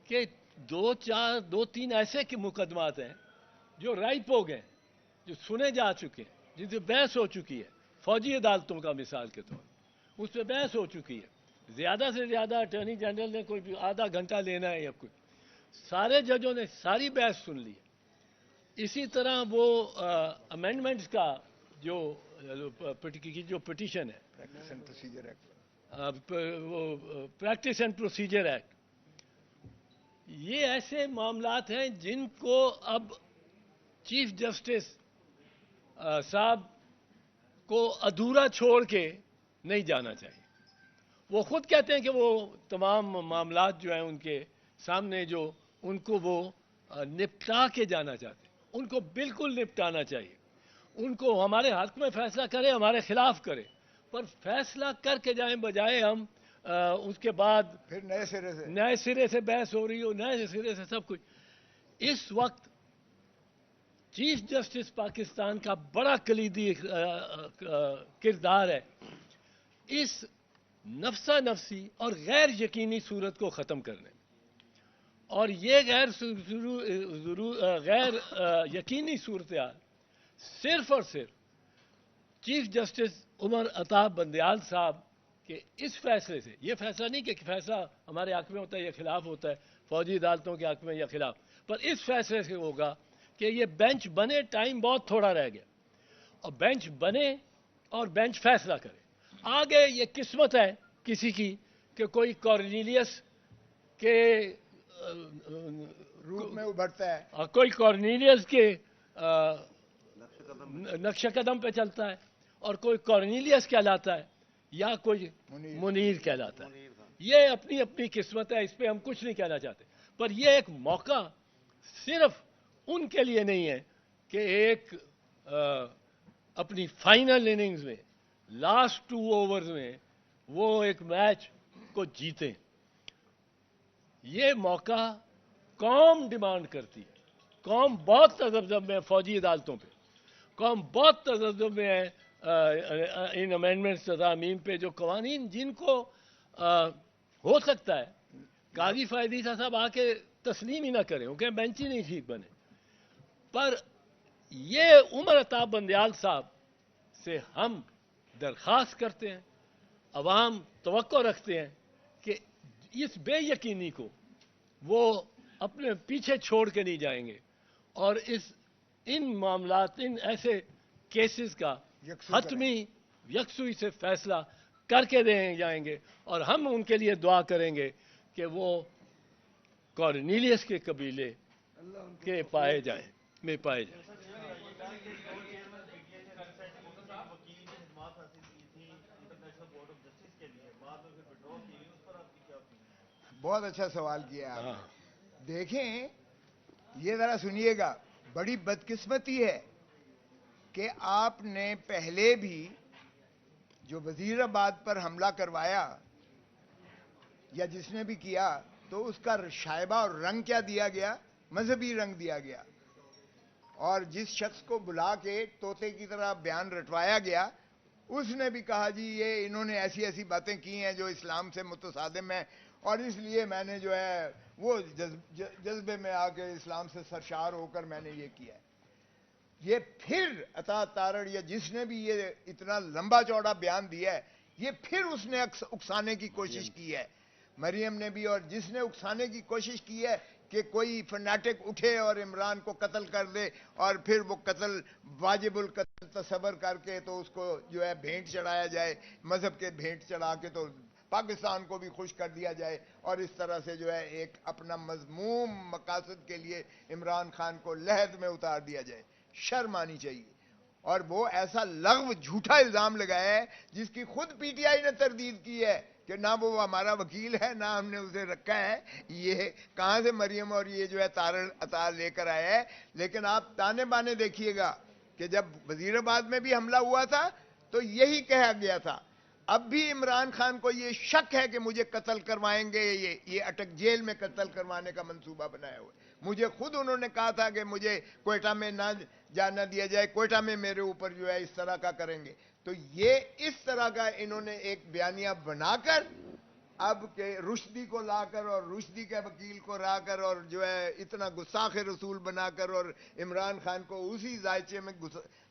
کہ 2-3 ایسے کے مقدمات ہیں جو رائپ ہو گئے, جو سنے جا چکے ہیں, جن سے بحث ہو چکی ہے. فوجی عدالتوں کا مثال کے طور پر اس پہ بحث ہو چکی ہے. زیادہ سے زیادہ اٹارنی جنرل نے کوئی آدھا گھنٹہ لینا ہے یا کچھ, سارے ججوں نے ساری بحث سن لی. اسی طرح وہ امینڈمنٹس کا جو پٹیشن ہے, پریکٹس اینڈ پروسیجر ایکٹ, وہ پریکٹس اینڈ پروسیجر ایکٹ, یہ ایسے معاملات ہیں جن کو اب چیف جسٹس صاحب کو ادھورا چھوڑ کے نہیں جانا چاہیے. وہ خود کہتے ہیں کہ وہ تمام معاملات جو ہیں ان کے سامنے, جو ان کو وہ نپٹا کے جانا چاہتے ہیں, ان کو بالکل نپٹانا چاہیے. ان کو ہمارے حق میں فیصلہ کرے, ہمارے خلاف کرے, پر فیصلہ کر کے جائیں, بجائے ہم اس کے بعد پھر نئے سرے سے بحث ہو رہی ہو, نئے سرے سے سب کچھ. اس وقت چیف جسٹس پاکستان کا بڑا کلیدی کردار ہے اس نفسا نفسی اور غیر یقینی صورت کو ختم کرنے میں. اور یہ غیر یقینی صورتحال صرف اور صرف چیف جسٹس عمر عطا بندیال صاحب کے اس فیصلے سے, یہ فیصلہ نہیں کہ فیصلہ ہمارے حق میں ہوتا ہے یا خلاف ہوتا ہے, فوجی عدالتوں کے حق میں یا خلاف, پر اس فیصلے سے ہوگا کہ یہ بینچ بنے. ٹائم بہت تھوڑا رہ گیا, اور بینچ بنے اور بینچ فیصلہ کرے. آگے یہ قسمت ہے کسی کی کہ کوئی کارنیلیس کے روپ میں ابھرتا ہے, اور کوئی کارنیلیس کے نقش قدم پہ چلتا ہے, اور کوئی کارنیلیس کہلاتا ہے یا کوئی منیر کہلاتا ہے. یہ اپنی اپنی قسمت ہے, اس پہ ہم کچھ نہیں کہنا چاہتے. پر یہ ایک موقع صرف ان کے لیے نہیں ہے کہ ایک اپنی فائنل اننگز میں, لاسٹ 2 اوورز میں وہ ایک میچ کو جیتے. یہ موقع قوم ڈیمانڈ کرتی ہے. قوم بہت تذبذب میں ہے فوجی عدالتوں پہ, قوم بہت تذبذب میں ہے ان امینڈمنٹس ترامیم پہ, جو قوانین جن کو ہو سکتا ہے قاضی فائدی صاحب آ کے تسلیم ہی نہ کریں, وہ کہ بینچ ہی نہیں ٹھیک بنے. پر یہ عمر عطا بندیال صاحب سے ہم درخواست کرتے ہیں, عوام توقع رکھتے ہیں کہ اس بے یقینی کو وہ اپنے پیچھے چھوڑ کے نہیں جائیں گے, اور ان معاملات, ان ایسے کیسز کا حتمی یکسوئی سے فیصلہ کر کے جائیں گے. اور ہم ان کے لیے دعا کریں گے کہ وہ کارنیلیس کے قبیلے کے پائے جائیں. بہت اچھا سوال کیا آپ نے. دیکھیں, یہ ذرا سنیے گا, بڑی بدقسمتی ہے کہ آپ نے پہلے بھی جو وزیر آباد پر حملہ کروایا یا جس نے بھی کیا, تو اس کا شائبہ اور رنگ کیا دیا گیا؟ مذہبی رنگ دیا گیا. اور جس شخص کو بلا کے طوطے کی طرح بیان رٹوایا گیا, اس نے بھی کہا جی یہ انہوں نے ایسی ایسی باتیں کی ہیں جو اسلام سے متصادم ہیں, اور اس لیے میں نے جو ہے وہ جذبے میں آ کے اسلام سے سرشار ہو کر میں نے یہ کیا ہے. یہ پھر عطا تارڑ یا جس نے بھی یہ اتنا لمبا چوڑا بیان دیا ہے, یہ پھر اس نے اکسانے کی کوشش کی ہے. مریم نے بھی، اور جس نے اکسانے کی کوشش کی ہے کہ کوئی فناٹک اٹھے اور عمران کو قتل کر دے اور پھر وہ قتل واجب القتل تصور کر کے تو اس کو جو ہے بھینٹ چڑھایا جائے، مذہب کے بھینٹ چڑھا کے تو پاکستان کو بھی خوش کر دیا جائے، اور اس طرح سے جو ہے ایک اپنا مذموم مقاصد کے لیے عمران خان کو لحد میں اتار دیا جائے. شرم آنی چاہیے. اور وہ ایسا لغو جھوٹا الزام لگایا ہے جس کی خود پی ٹی آئی نے تردید کی ہے کہ نہ وہ ہمارا وکیل ہے، نہ ہم نے اسے رکھا ہے. یہ کہاں سے مریم اور یہ جو ہے تارڑ عطا لے کر آیا ہے. لیکن آپ تانے بانے دیکھیے گا کہ جب وزیر آباد میں بھی حملہ ہوا تھا تو یہی کہا گیا تھا. اب بھی عمران خان کو یہ شک ہے کہ مجھے قتل کروائیں گے، یہ اٹک جیل میں قتل کروانے کا منصوبہ بنایا ہوا ہے. مجھے خود انہوں نے کہا تھا کہ مجھے کوئٹہ میں نہ جانا دیا جائے، کوئٹہ میں میرے اوپر جو ہے اس طرح کا کریں گے. تو یہ اس طرح کا انہوں نے ایک بیانیہ بنا کر اب کہ رشدی کو لا کر اور رشدی کے وکیل کو لا کر اور جو ہے اتنا گستاخ رسول بنا کر اور عمران خان کو اسی ذائچے میں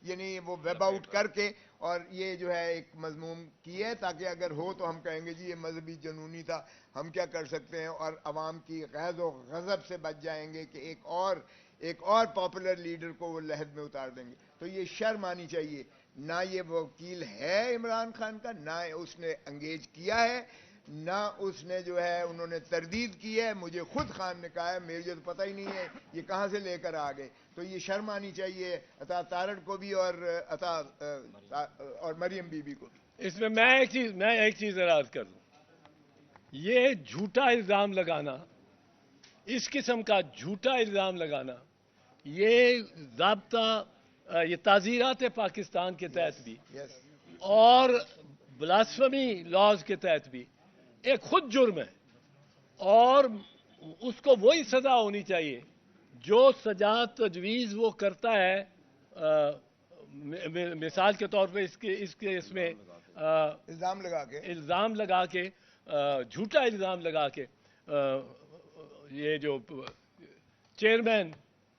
یعنی وہ ویب آؤٹ کر کے اور یہ جو ہے ایک مضموم کی ہے تاکہ اگر ہو تو ہم کہیں گے جی یہ مذہبی جنونی تھا، ہم کیا کر سکتے ہیں، اور عوام کی غیظ و غضب سے بچ جائیں گے کہ ایک اور پاپولر لیڈر کو وہ لحد میں اتار دیں گے. تو یہ شرم آنی چاہیے. نہ یہ وکیل ہے عمران خان کا، نہ اس نے انگیج کیا ہے، نہ اس نے جو ہے انہوں نے تردید کی ہے. مجھے خود خان نے کہا ہے، مجھے تو پتہ ہی نہیں ہے یہ کہاں سے لے کر آ گئے. تو یہ شرم آنی چاہیے عطا تارڑ کو بھی اور مریم بی بی کو بھی. اس میں میں ایک چیز عرض کر دوں. یہ جھوٹا الزام لگانا، اس قسم کا جھوٹا الزام لگانا، یہ ضابطہ یہ تعزیرات پاکستان کے تحت بھی اور بلاسفمی لاز کے تحت بھی ایک خود جرم ہے، اور اس کو وہی سزا ہونی چاہیے جو سزا تجویز وہ کرتا ہے. مثال کے طور پہ اس میں الزام لگا کے جھوٹا الزام لگا کے یہ جو چیئرمین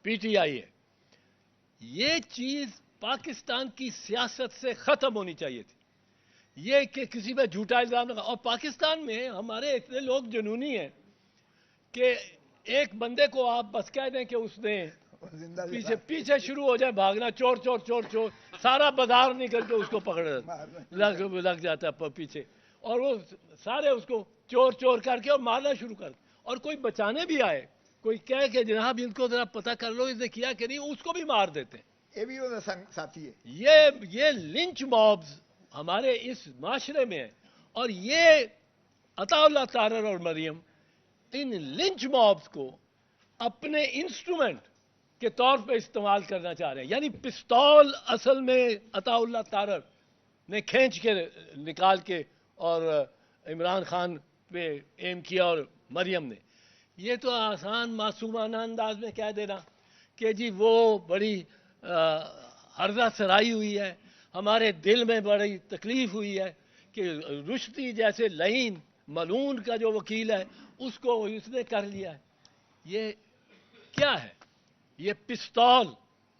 پی ٹی آئی ہے، یہ چیز پاکستان کی سیاست سے ختم ہونی چاہیے تھی. یہ کہ کسی پہ جھوٹا الزام لگا. اور پاکستان میں ہمارے اتنے لوگ جنونی ہیں کہ ایک بندے کو آپ بس کہہ دیں کہ اس نے پیچھے شروع ہو جائے بھاگنا، چور چور چور چور، سارا بازار نکل کے اس کو پکڑ لگ جاتا ہے پیچھے، اور وہ سارے اس کو چور چور کر کے اور مارنا شروع کر. اور کوئی بچانے بھی آئے، کوئی کہے کہ جناب ان کو ذرا پتہ کر لو اس نے کیا کہ نہیں، اس کو بھی مار دیتے. یہ بھی ساتھی ہے. یہ لنچ مابز ہمارے اس معاشرے میں ہے، اور یہ عطا اللہ تارڑ اور مریم ان لنچ مابز کو اپنے انسٹرومنٹ کے طور پہ استعمال کرنا چاہ رہے ہیں. یعنی پستول اصل میں عطا اللہ تارڑ نے کھینچ کے نکال کے اور عمران خان پہ ایم کیا اور مریم نے. یہ تو آسان معصومانہ انداز میں کہہ دینا کہ جی وہ بڑی ہرزہ سرائی ہوئی ہے، ہمارے دل میں بڑی تکلیف ہوئی ہے کہ رشدی جیسے لعین ملعون کا جو وکیل ہے اس کو اس نے کر لیا ہے. یہ کیا ہے؟ یہ پستول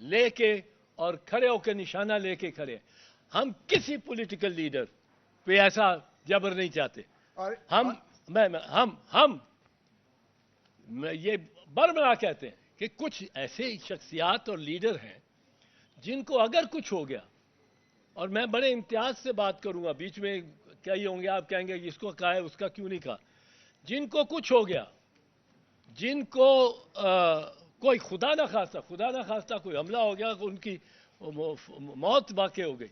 لے کے اور کھڑے ہو کے نشانہ لے کے کھڑے. ہم کسی پولیٹیکل لیڈر پہ ایسا جبر نہیں چاہتے. ہم یہ برملا کہتے ہیں کہ کچھ ایسے شخصیات اور لیڈر ہیں جن کو اگر کچھ ہو گیا، اور میں بڑے امتیاز سے بات کروں گا، بیچ میں کئی ہوں گے آپ کہیں گے اس کو کہا ہے اس کا کیوں نہیں کہا، جن کو کچھ ہو گیا، جن کو کوئی خدا نہ خواستہ کوئی حملہ ہو گیا، ان کی موت واقع ہو گئی،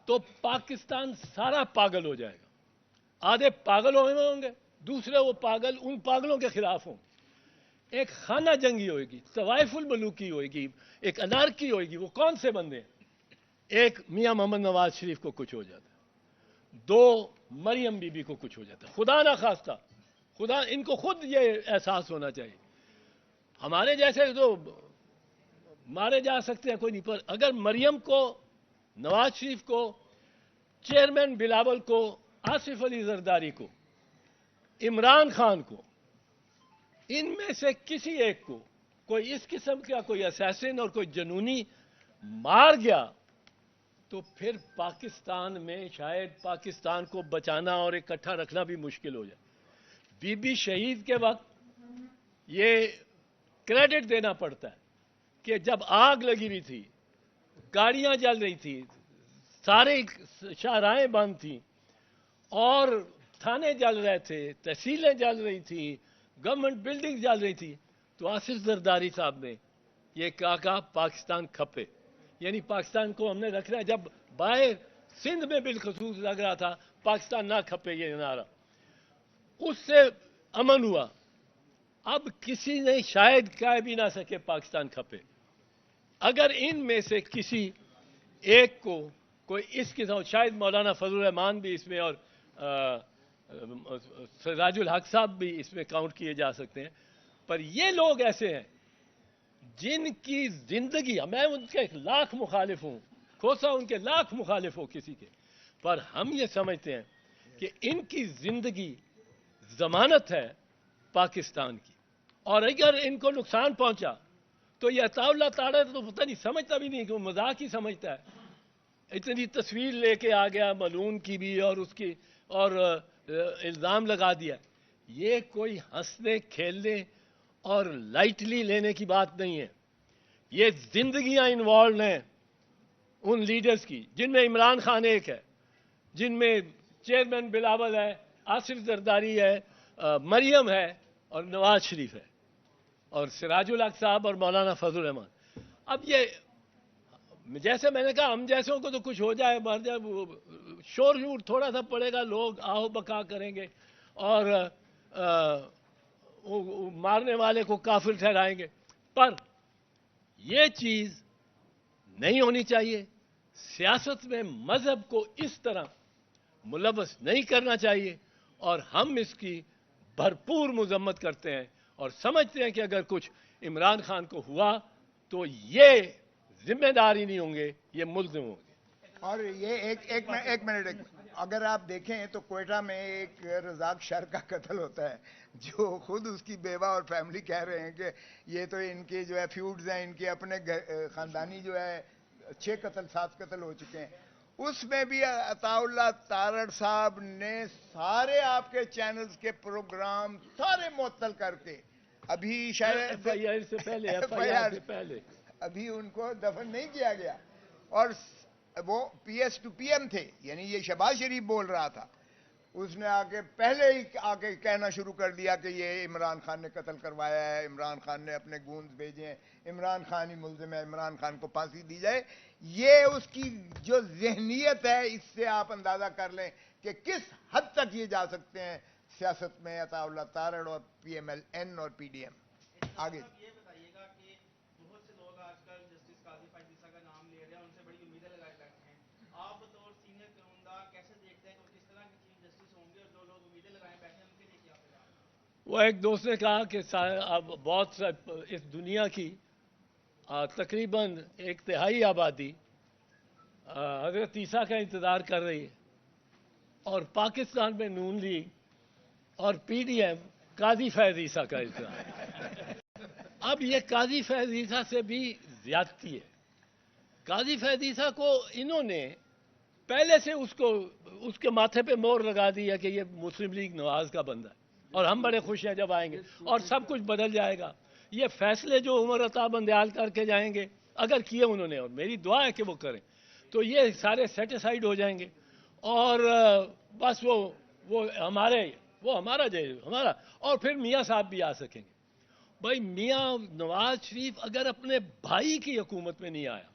تو پاکستان سارا پاگل ہو جائے گا. آدھے پاگل ہوں گے، دوسرے وہ پاگل ان پاگلوں کے خلاف ہوں گے. ایک خانہ جنگی ہوئے گی، طوائف الملوکی ہوئے گی، ایک انارکی ہوئے گی. وہ کون سے بندے ہیں؟ ایک میاں محمد نواز شریف کو کچھ ہو جاتا ہے، دو مریم بی بی کو کچھ ہو جاتا ہے، خدا نہ خواستہ. خدا ان کو خود یہ احساس ہونا چاہیے. ہمارے جیسے تو مارے جا سکتے ہیں، کوئی نہیں، پر اگر مریم کو، نواز شریف کو، چیئرمین بلاول کو، آصف علی زرداری کو، عمران خان کو، ان میں سے کسی ایک کو کوئی اس قسم کا کوئی اسیسن اور کوئی جنونی مار گیا تو پھر پاکستان میں شاید پاکستان کو بچانا اور اکٹھا رکھنا بھی مشکل ہو جائے. بی بی شہید کے وقت یہ کریڈٹ دینا پڑتا ہے کہ جب آگ لگی ہوئی تھی، گاڑیاں جل رہی تھی، سارے شاہراہیں بند تھیں اور تھانے جل رہے تھے، تحصیلیں جل رہی تھیں، گورنمنٹ بلڈنگ جل رہی تھی، تو آصف زرداری صاحب نے یہ کہا پاکستان کھپے، یعنی پاکستان کو ہم نے رکھنا ہے. جب باہر سندھ میں بالخصوص لگ رہا تھا پاکستان نہ کھپے یہ نعرہ، اس سے امن ہوا. اب کسی نے شاید کہہ بھی نہ سکے پاکستان کھپے. اگر ان میں سے کسی ایک کو کوئی اس قسم، شاید مولانا فضل الرحمان بھی اس میں اور سراج الحق صاحب بھی اس میں کاؤنٹ کیے جا سکتے ہیں، پر یہ لوگ ایسے ہیں جن کی زندگی، میں ان کے لاکھ مخالف ہوں، کھوسہ ان کے لاکھ مخالف ہو کسی کے، پر ہم یہ سمجھتے ہیں کہ ان کی زندگی ضمانت ہے پاکستان کی، اور اگر ان کو نقصان پہنچا تو یہ عطا اللہ تعالیٰ تو پتہ نہیں سمجھتا بھی نہیں کہ وہ مذاق ہی سمجھتا ہے. اتنی تصویر لے کے آ گیا ملعون کی بھی اور اس کی، اور الزام لگا دیا. یہ کوئی ہنسنے کھیلنے اور لائٹلی لینے کی بات نہیں ہے. یہ زندگیاں انوالوڈ ہیں ان لیڈرز کی، جن میں عمران خان ایک ہے، جن میں چیئرمین بلاول ہے، آصف زرداری ہے، مریم ہے اور نواز شریف ہے اور سراج الحق صاحب اور مولانا فضل الرحمان. اب یہ جیسے میں نے کہا ہم جیسوں کو تو کچھ ہو جائے مر جائے، شور شور تھوڑا سا پڑے گا، لوگ آہو بکا کریں گے اور مارنے والے کو کافر ٹھہرائیں گے. پر یہ چیز نہیں ہونی چاہیے. سیاست میں مذہب کو اس طرح ملوث نہیں کرنا چاہیے، اور ہم اس کی بھرپور مذمت کرتے ہیں اور سمجھتے ہیں کہ اگر کچھ عمران خان کو ہوا تو یہ ذمہ دار ہی نہیں ہوں گے، یہ ملزم ہوں گے. اور یہ ایک منٹ اگر آپ دیکھیں تو کوئٹہ میں ایک رزاق شر کا قتل ہوتا ہے، جو خود اس کی بیوہ اور فیملی کہہ رہے ہیں کہ یہ تو ان کے جو ہے فیوڈز ہیں، ان کے اپنے خاندانی جو ہے 6 قتل 7 قتل ہو چکے ہیں. اس میں بھی عطا اللہ تارڑ صاحب نے سارے آپ کے چینلز کے پروگرام سارے معطل کر کے، ابھی شاید FIR سے پہلے ابھی ان کو دفن نہیں کیا گیا، اور وہ PS ٹو PM تھے، یعنی یہ شہباز شریف بول رہا تھا، اس نے پہلے ہی آ کے کہنا شروع کر دیا کہ یہ عمران خان نے قتل کروایا ہے، عمران خان نے اپنے گونز بھیجے ہیں، عمران خان ہی ملزم ہے، عمران خان کو پھانسی دی جائے. یہ اس کی جو ذہنیت ہے، اس سے آپ اندازہ کر لیں کہ کس حد تک یہ جا سکتے ہیں سیاست میں عطا اللہ تارڑ اور PMLN اور PDM. آگے یہ بتائیے گا کہ بہت سے لوگ آج کل جسٹس قاضی فائزہ کا نام لے رہے ہیں، ان سے بڑی امیدیں لگائے بیٹھے ہیں. آپ بطور سینئر قانونداں کیسے دیکھتے ہیں کہ کس طرح کے چیف جسٹس ہوں گے، اور جو لوگ امیدیں لگائے بیٹھے ہیں ان کے لیے کیا پیغام ہے؟ وہ ایک دوست نے کہا کہ اب بہت سا اس دنیا کی تقریباً 1/3 آبادی حضرت عیسیٰ کا انتظار کر رہی ہے، اور پاکستان میں نون لیگ اور PDM قاضی فیض عیسیٰ کا انتظار. اب یہ قاضی فیض عیسیٰ سے بھی زیادتی ہے. قاضی فیض عیسیٰ کو انہوں نے پہلے سے اس کے ماتھے پہ مور لگا دی ہے کہ یہ مسلم لیگ نواز کا بندہ ہے، اور ہم بڑے خوش ہیں جب آئیں گے اور سب کچھ بدل جائے گا. یہ فیصلے جو عمر عطا بندیال کر کے جائیں گے، اگر کیے انہوں نے، اور میری دعا ہے کہ وہ کریں، تو یہ سارے سیٹیسفائیڈ ہو جائیں گے، اور بس وہ ہمارا ہمارا. اور پھر میاں صاحب بھی آ سکیں گے. بھائی میاں نواز شریف اگر اپنے بھائی کی حکومت میں نہیں آیا،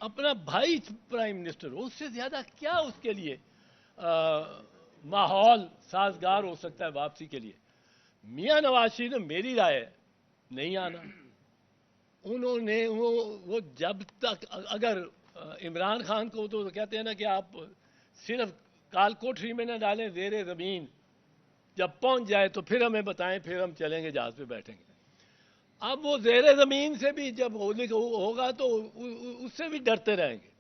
اپنا بھائی پرائم منسٹر ہو، اس سے زیادہ کیا اس کے لیے ماحول سازگار ہو سکتا ہے واپسی کے لیے. میاں نواز شریف نے، میری رائے نہیں آنا. انہوں نے وہ جب تک، اگر عمران خان کو تو کہتے ہیں نا کہ آپ صرف کال کوٹری میں نہ ڈالیں، زیر زمین جب پہنچ جائے تو پھر ہمیں بتائیں، پھر ہم چلیں گے جہاز پہ بیٹھیں گے. اب وہ زیر زمین سے بھی جب ہوگا تو اس سے بھی ڈرتے رہیں گے.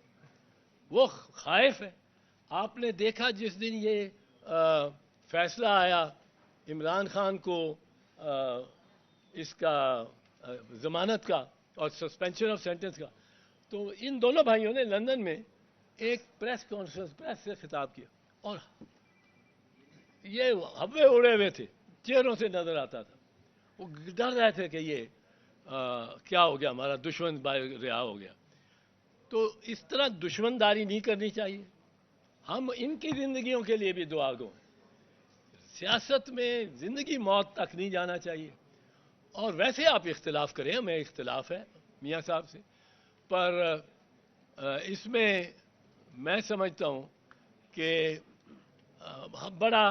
وہ خائف ہے. آپ نے دیکھا جس دن یہ فیصلہ آیا عمران خان کو اس کا ضمانت کا اور سسپینشن آف سینٹنس کا، تو ان دونوں بھائیوں نے لندن میں ایک پریس کانفرنس، پریس سے خطاب کیا، اور یہ ہبے اڑے ہوئے تھے, چہروں سے نظر آتا تھا. وہ ڈر رہے تھے کہ یہ کیا ہو گیا, ہمارا دشمن رہا ہو گیا. تو اس طرح دشمن داری نہیں کرنی چاہیے. ہم ان کی زندگیوں کے لیے بھی دعا گو ہیں. سیاست میں زندگی موت تک نہیں جانا چاہیے. اور ویسے آپ اختلاف کریں, ہمیں اختلاف ہے میاں صاحب سے, پر اس میں میں سمجھتا ہوں کہ بڑا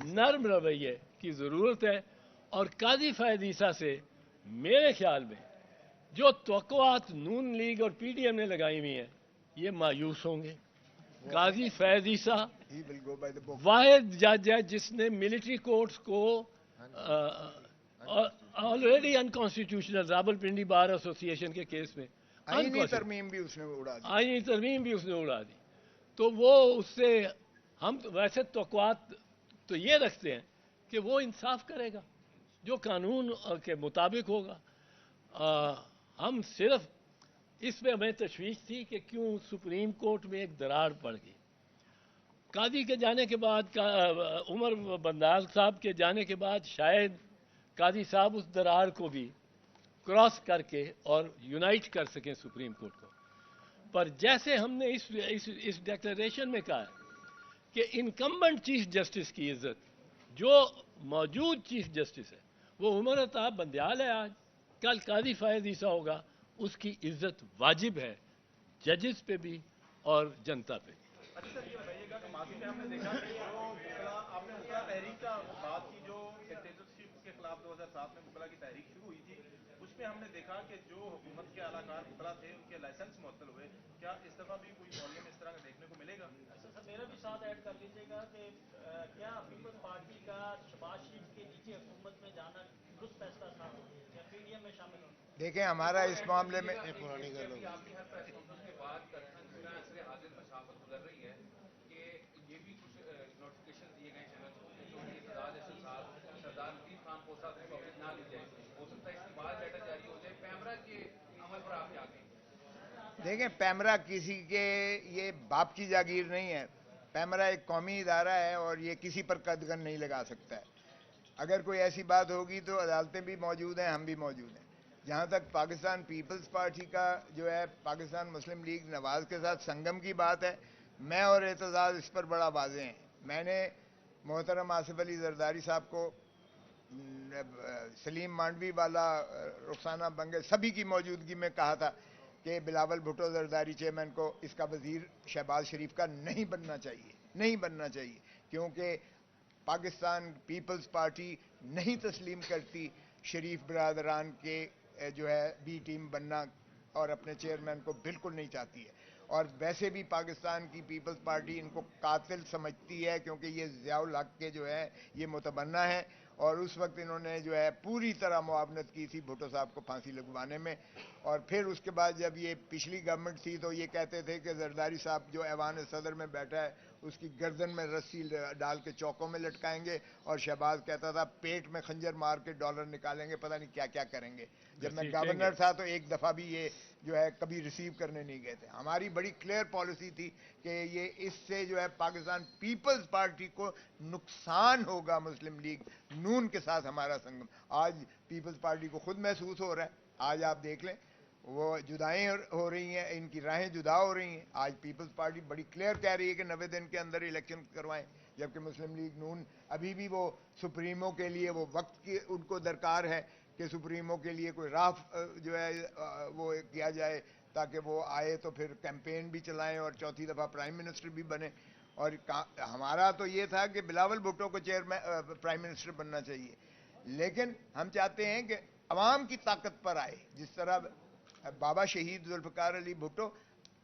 نرم رویے کی ضرورت ہے. اور قاضی فائد عیسیٰ سے میرے خیال میں جو توقعات نون لیگ اور پی ڈی ایم نے لگائی ہوئی ہیں یہ مایوس ہوں گے. قاضی فائد عیسیٰ واحد جج ہے جس نے ملٹری کورٹس کو آلریڈی انکانسٹیٹیوشنل راولپنڈی بار ایسوسی ایشن کے کیس میں آئینی ترمیم بھی اس نے اڑا دی. تو وہ اس سے ہم ویسے توقعات تو یہ رکھتے ہیں کہ وہ انصاف کرے گا جو قانون کے مطابق ہوگا. ہم صرف اس میں ہمیں تشویش تھی کہ کیوں سپریم کورٹ میں ایک دراڑ پڑ گئی. قاضی کے جانے کے بعد, عمر بندال صاحب کے جانے کے بعد شاید قاضی صاحب اس دراڑ کو بھی کراس کر کے اور یونائٹ کر سکیں سپریم کورٹ کو. پر جیسے ہم نے اس ڈیکلریشن میں کہا ہے کہ انکمبنٹ چیف جسٹس کی عزت, جو موجود چیف جسٹس ہے وہ عمر عطا بندیال ہے, آج کل قاضی فائد عیسیٰ ہوگا, اس کی عزت واجب ہے ججز پہ بھی اور جنتا پہ. اچھا سر, یہ بتائیے گا کہ ماضی میں ہم نے دیکھا کہ جو آپ نے مغلا تحریک کا بات کی, جو ڈکٹیٹرشپ کے خلاف 2007 میں مغلا کی تحریک شروع ہوئی تھی, اس میں ہم نے دیکھا کہ جو حکومت کے اعلی کار مغلا تھے ان کے لائسنس معطل ہوئے. کیا اس دفعہ بھی کوئی والیوم اس طرح کا دیکھنے کو ملے گا؟ سر میرا بھی ساتھ ایڈ کر لیجیے گا کہ کیا پیپلز پارٹی کا شہباز شریف کے نیچے حکومت میں جانا درست فیصلہ تھا یا پی ڈی ایم میں شامل ہونا؟ دیکھیں ہمارا اس معاملے میں پرانی گل ہوگی. آپ کی ہر پریس کانفرنس کے بعد عصر حاضر مشافت گزر رہی ہے کہ یہ بھی کچھ نوٹیفکیشن دیے گئے چینل کو کہ جو اعتزاز احسن سردار لطیف خان کھوسہ سے پبلک نہ لی جائے. ہو سکتا ہے اس کے بعد ڈیٹا جاری ہو جائے. پیمرا کے عمل پر آپ کیا کہیں؟ دیکھیں پیمرا کسی کے یہ باپ کی جاگیر نہیں ہے. پیمرا ایک قومی ادارہ ہے اور یہ کسی پر قدغن نہیں لگا سکتا ہے. اگر کوئی ایسی بات ہوگی تو عدالتیں بھی موجود ہیں, ہم بھی موجود ہیں. جہاں تک پاکستان پیپلز پارٹی کا جو ہے پاکستان مسلم لیگ نواز کے ساتھ سنگم کی بات ہے, میں اور اعتزاز اس پر بڑا واضح ہیں. میں نے محترم آصف علی زرداری صاحب کو, سلیم مانڈوی والا, رخسانہ بنگے, سبھی کی موجودگی میں کہا تھا کہ بلاول بھٹو زرداری چیئرمین کو اس کا وزیر شہباز شریف کا نہیں بننا چاہیے, کیونکہ پاکستان پیپلز پارٹی نہیں تسلیم کرتی شریف برادران کے جو ہے بی ٹیم بننا, اور اپنے چیئرمین کو بالکل نہیں چاہتی ہے. اور ویسے بھی پاکستان کی پیپلز پارٹی ان کو قاتل سمجھتی ہے کیونکہ یہ ضیاء الحق کے جو ہے یہ متبنہ ہیں, اور اس وقت انہوں نے جو ہے پوری طرح معاونت کی تھی بھٹو صاحب کو پھانسی لگوانے میں. اور پھر اس کے بعد جب یہ پچھلی گورنمنٹ تھی تو یہ کہتے تھے کہ زرداری صاحب جو ایوان صدر میں بیٹھا ہے اس کی گردن میں رسی ڈال کے چوکوں میں لٹکائیں گے, اور شہباز کہتا تھا پیٹ میں خنجر مار کے ڈالر نکالیں گے, پتہ نہیں کیا کیا کریں گے. جب میں گورنر تھا تو ایک دفعہ بھی یہ جو ہے کبھی ریسیو کرنے نہیں گئے تھے. ہماری بڑی کلیئر پالیسی تھی کہ یہ اس سے جو ہے پاکستان پیپلز پارٹی کو نقصان ہوگا. مسلم لیگ نون کے ساتھ ہمارا سنگم آج پیپلز پارٹی کو خود محسوس ہو رہا ہے. آج آپ دیکھ لیں وہ جدائیں ہو رہی ہیں, ان کی راہیں جدا ہو رہی ہیں. آج پیپلز پارٹی بڑی کلیئر کہہ رہی ہے کہ 90 دن کے اندر الیکشن کروائیں, جبکہ مسلم لیگ نون ابھی بھی وہ سپریمو کے لیے وہ وقت کی ان کو درکار ہے کہ سپریمو کے لیے کوئی راہ جو ہے وہ کیا جائے تاکہ وہ آئے تو پھر کیمپین بھی چلائیں اور چوتھی دفعہ پرائم منسٹر بھی بنے. اور ہمارا تو یہ تھا کہ بلاول بھٹو کو پرائم منسٹر بننا چاہیے, لیکن ہم چاہتے ہیں کہ عوام کی طاقت پر آئے. جس طرح بابا شہید ذوالفقار علی بھٹو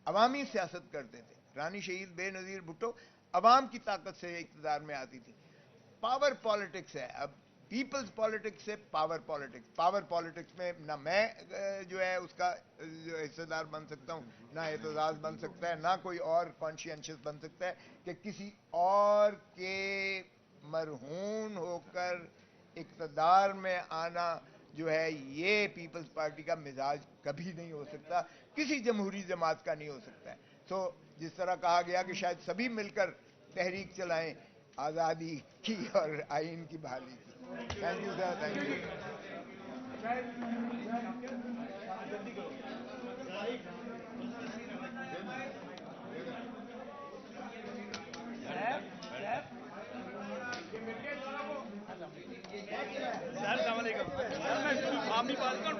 عوامی سیاست کرتے تھے, رانی شہید بے نظیر بھٹو عوام کی طاقت سے اقتدار میں آتی تھی. پاور پالیٹکس ہے اب, پیپلز پالیٹکس سے پاور پالیٹکس. پاور پالیٹکس میں نہ میں جو ہے اس کا حصہ دار بن سکتا ہوں, نہ اعتزاز بن سکتا ہے, نہ کوئی اور کانشینشس بن سکتا ہے کہ کسی اور کے مرہون ہو کر اقتدار میں آنا جو ہے یہ پیپلز پارٹی کا مزاج کبھی نہیں ہو سکتا, کسی جمہوری جماعت کا نہیں ہو سکتا ہے. تو جس طرح کہا گیا کہ شاید سبھی مل کر تحریک چلائیں, آزادی کی اور آئین کی بحالی کی. Thank you sir, thank you. السلام علیکم. آپ بھی بات کر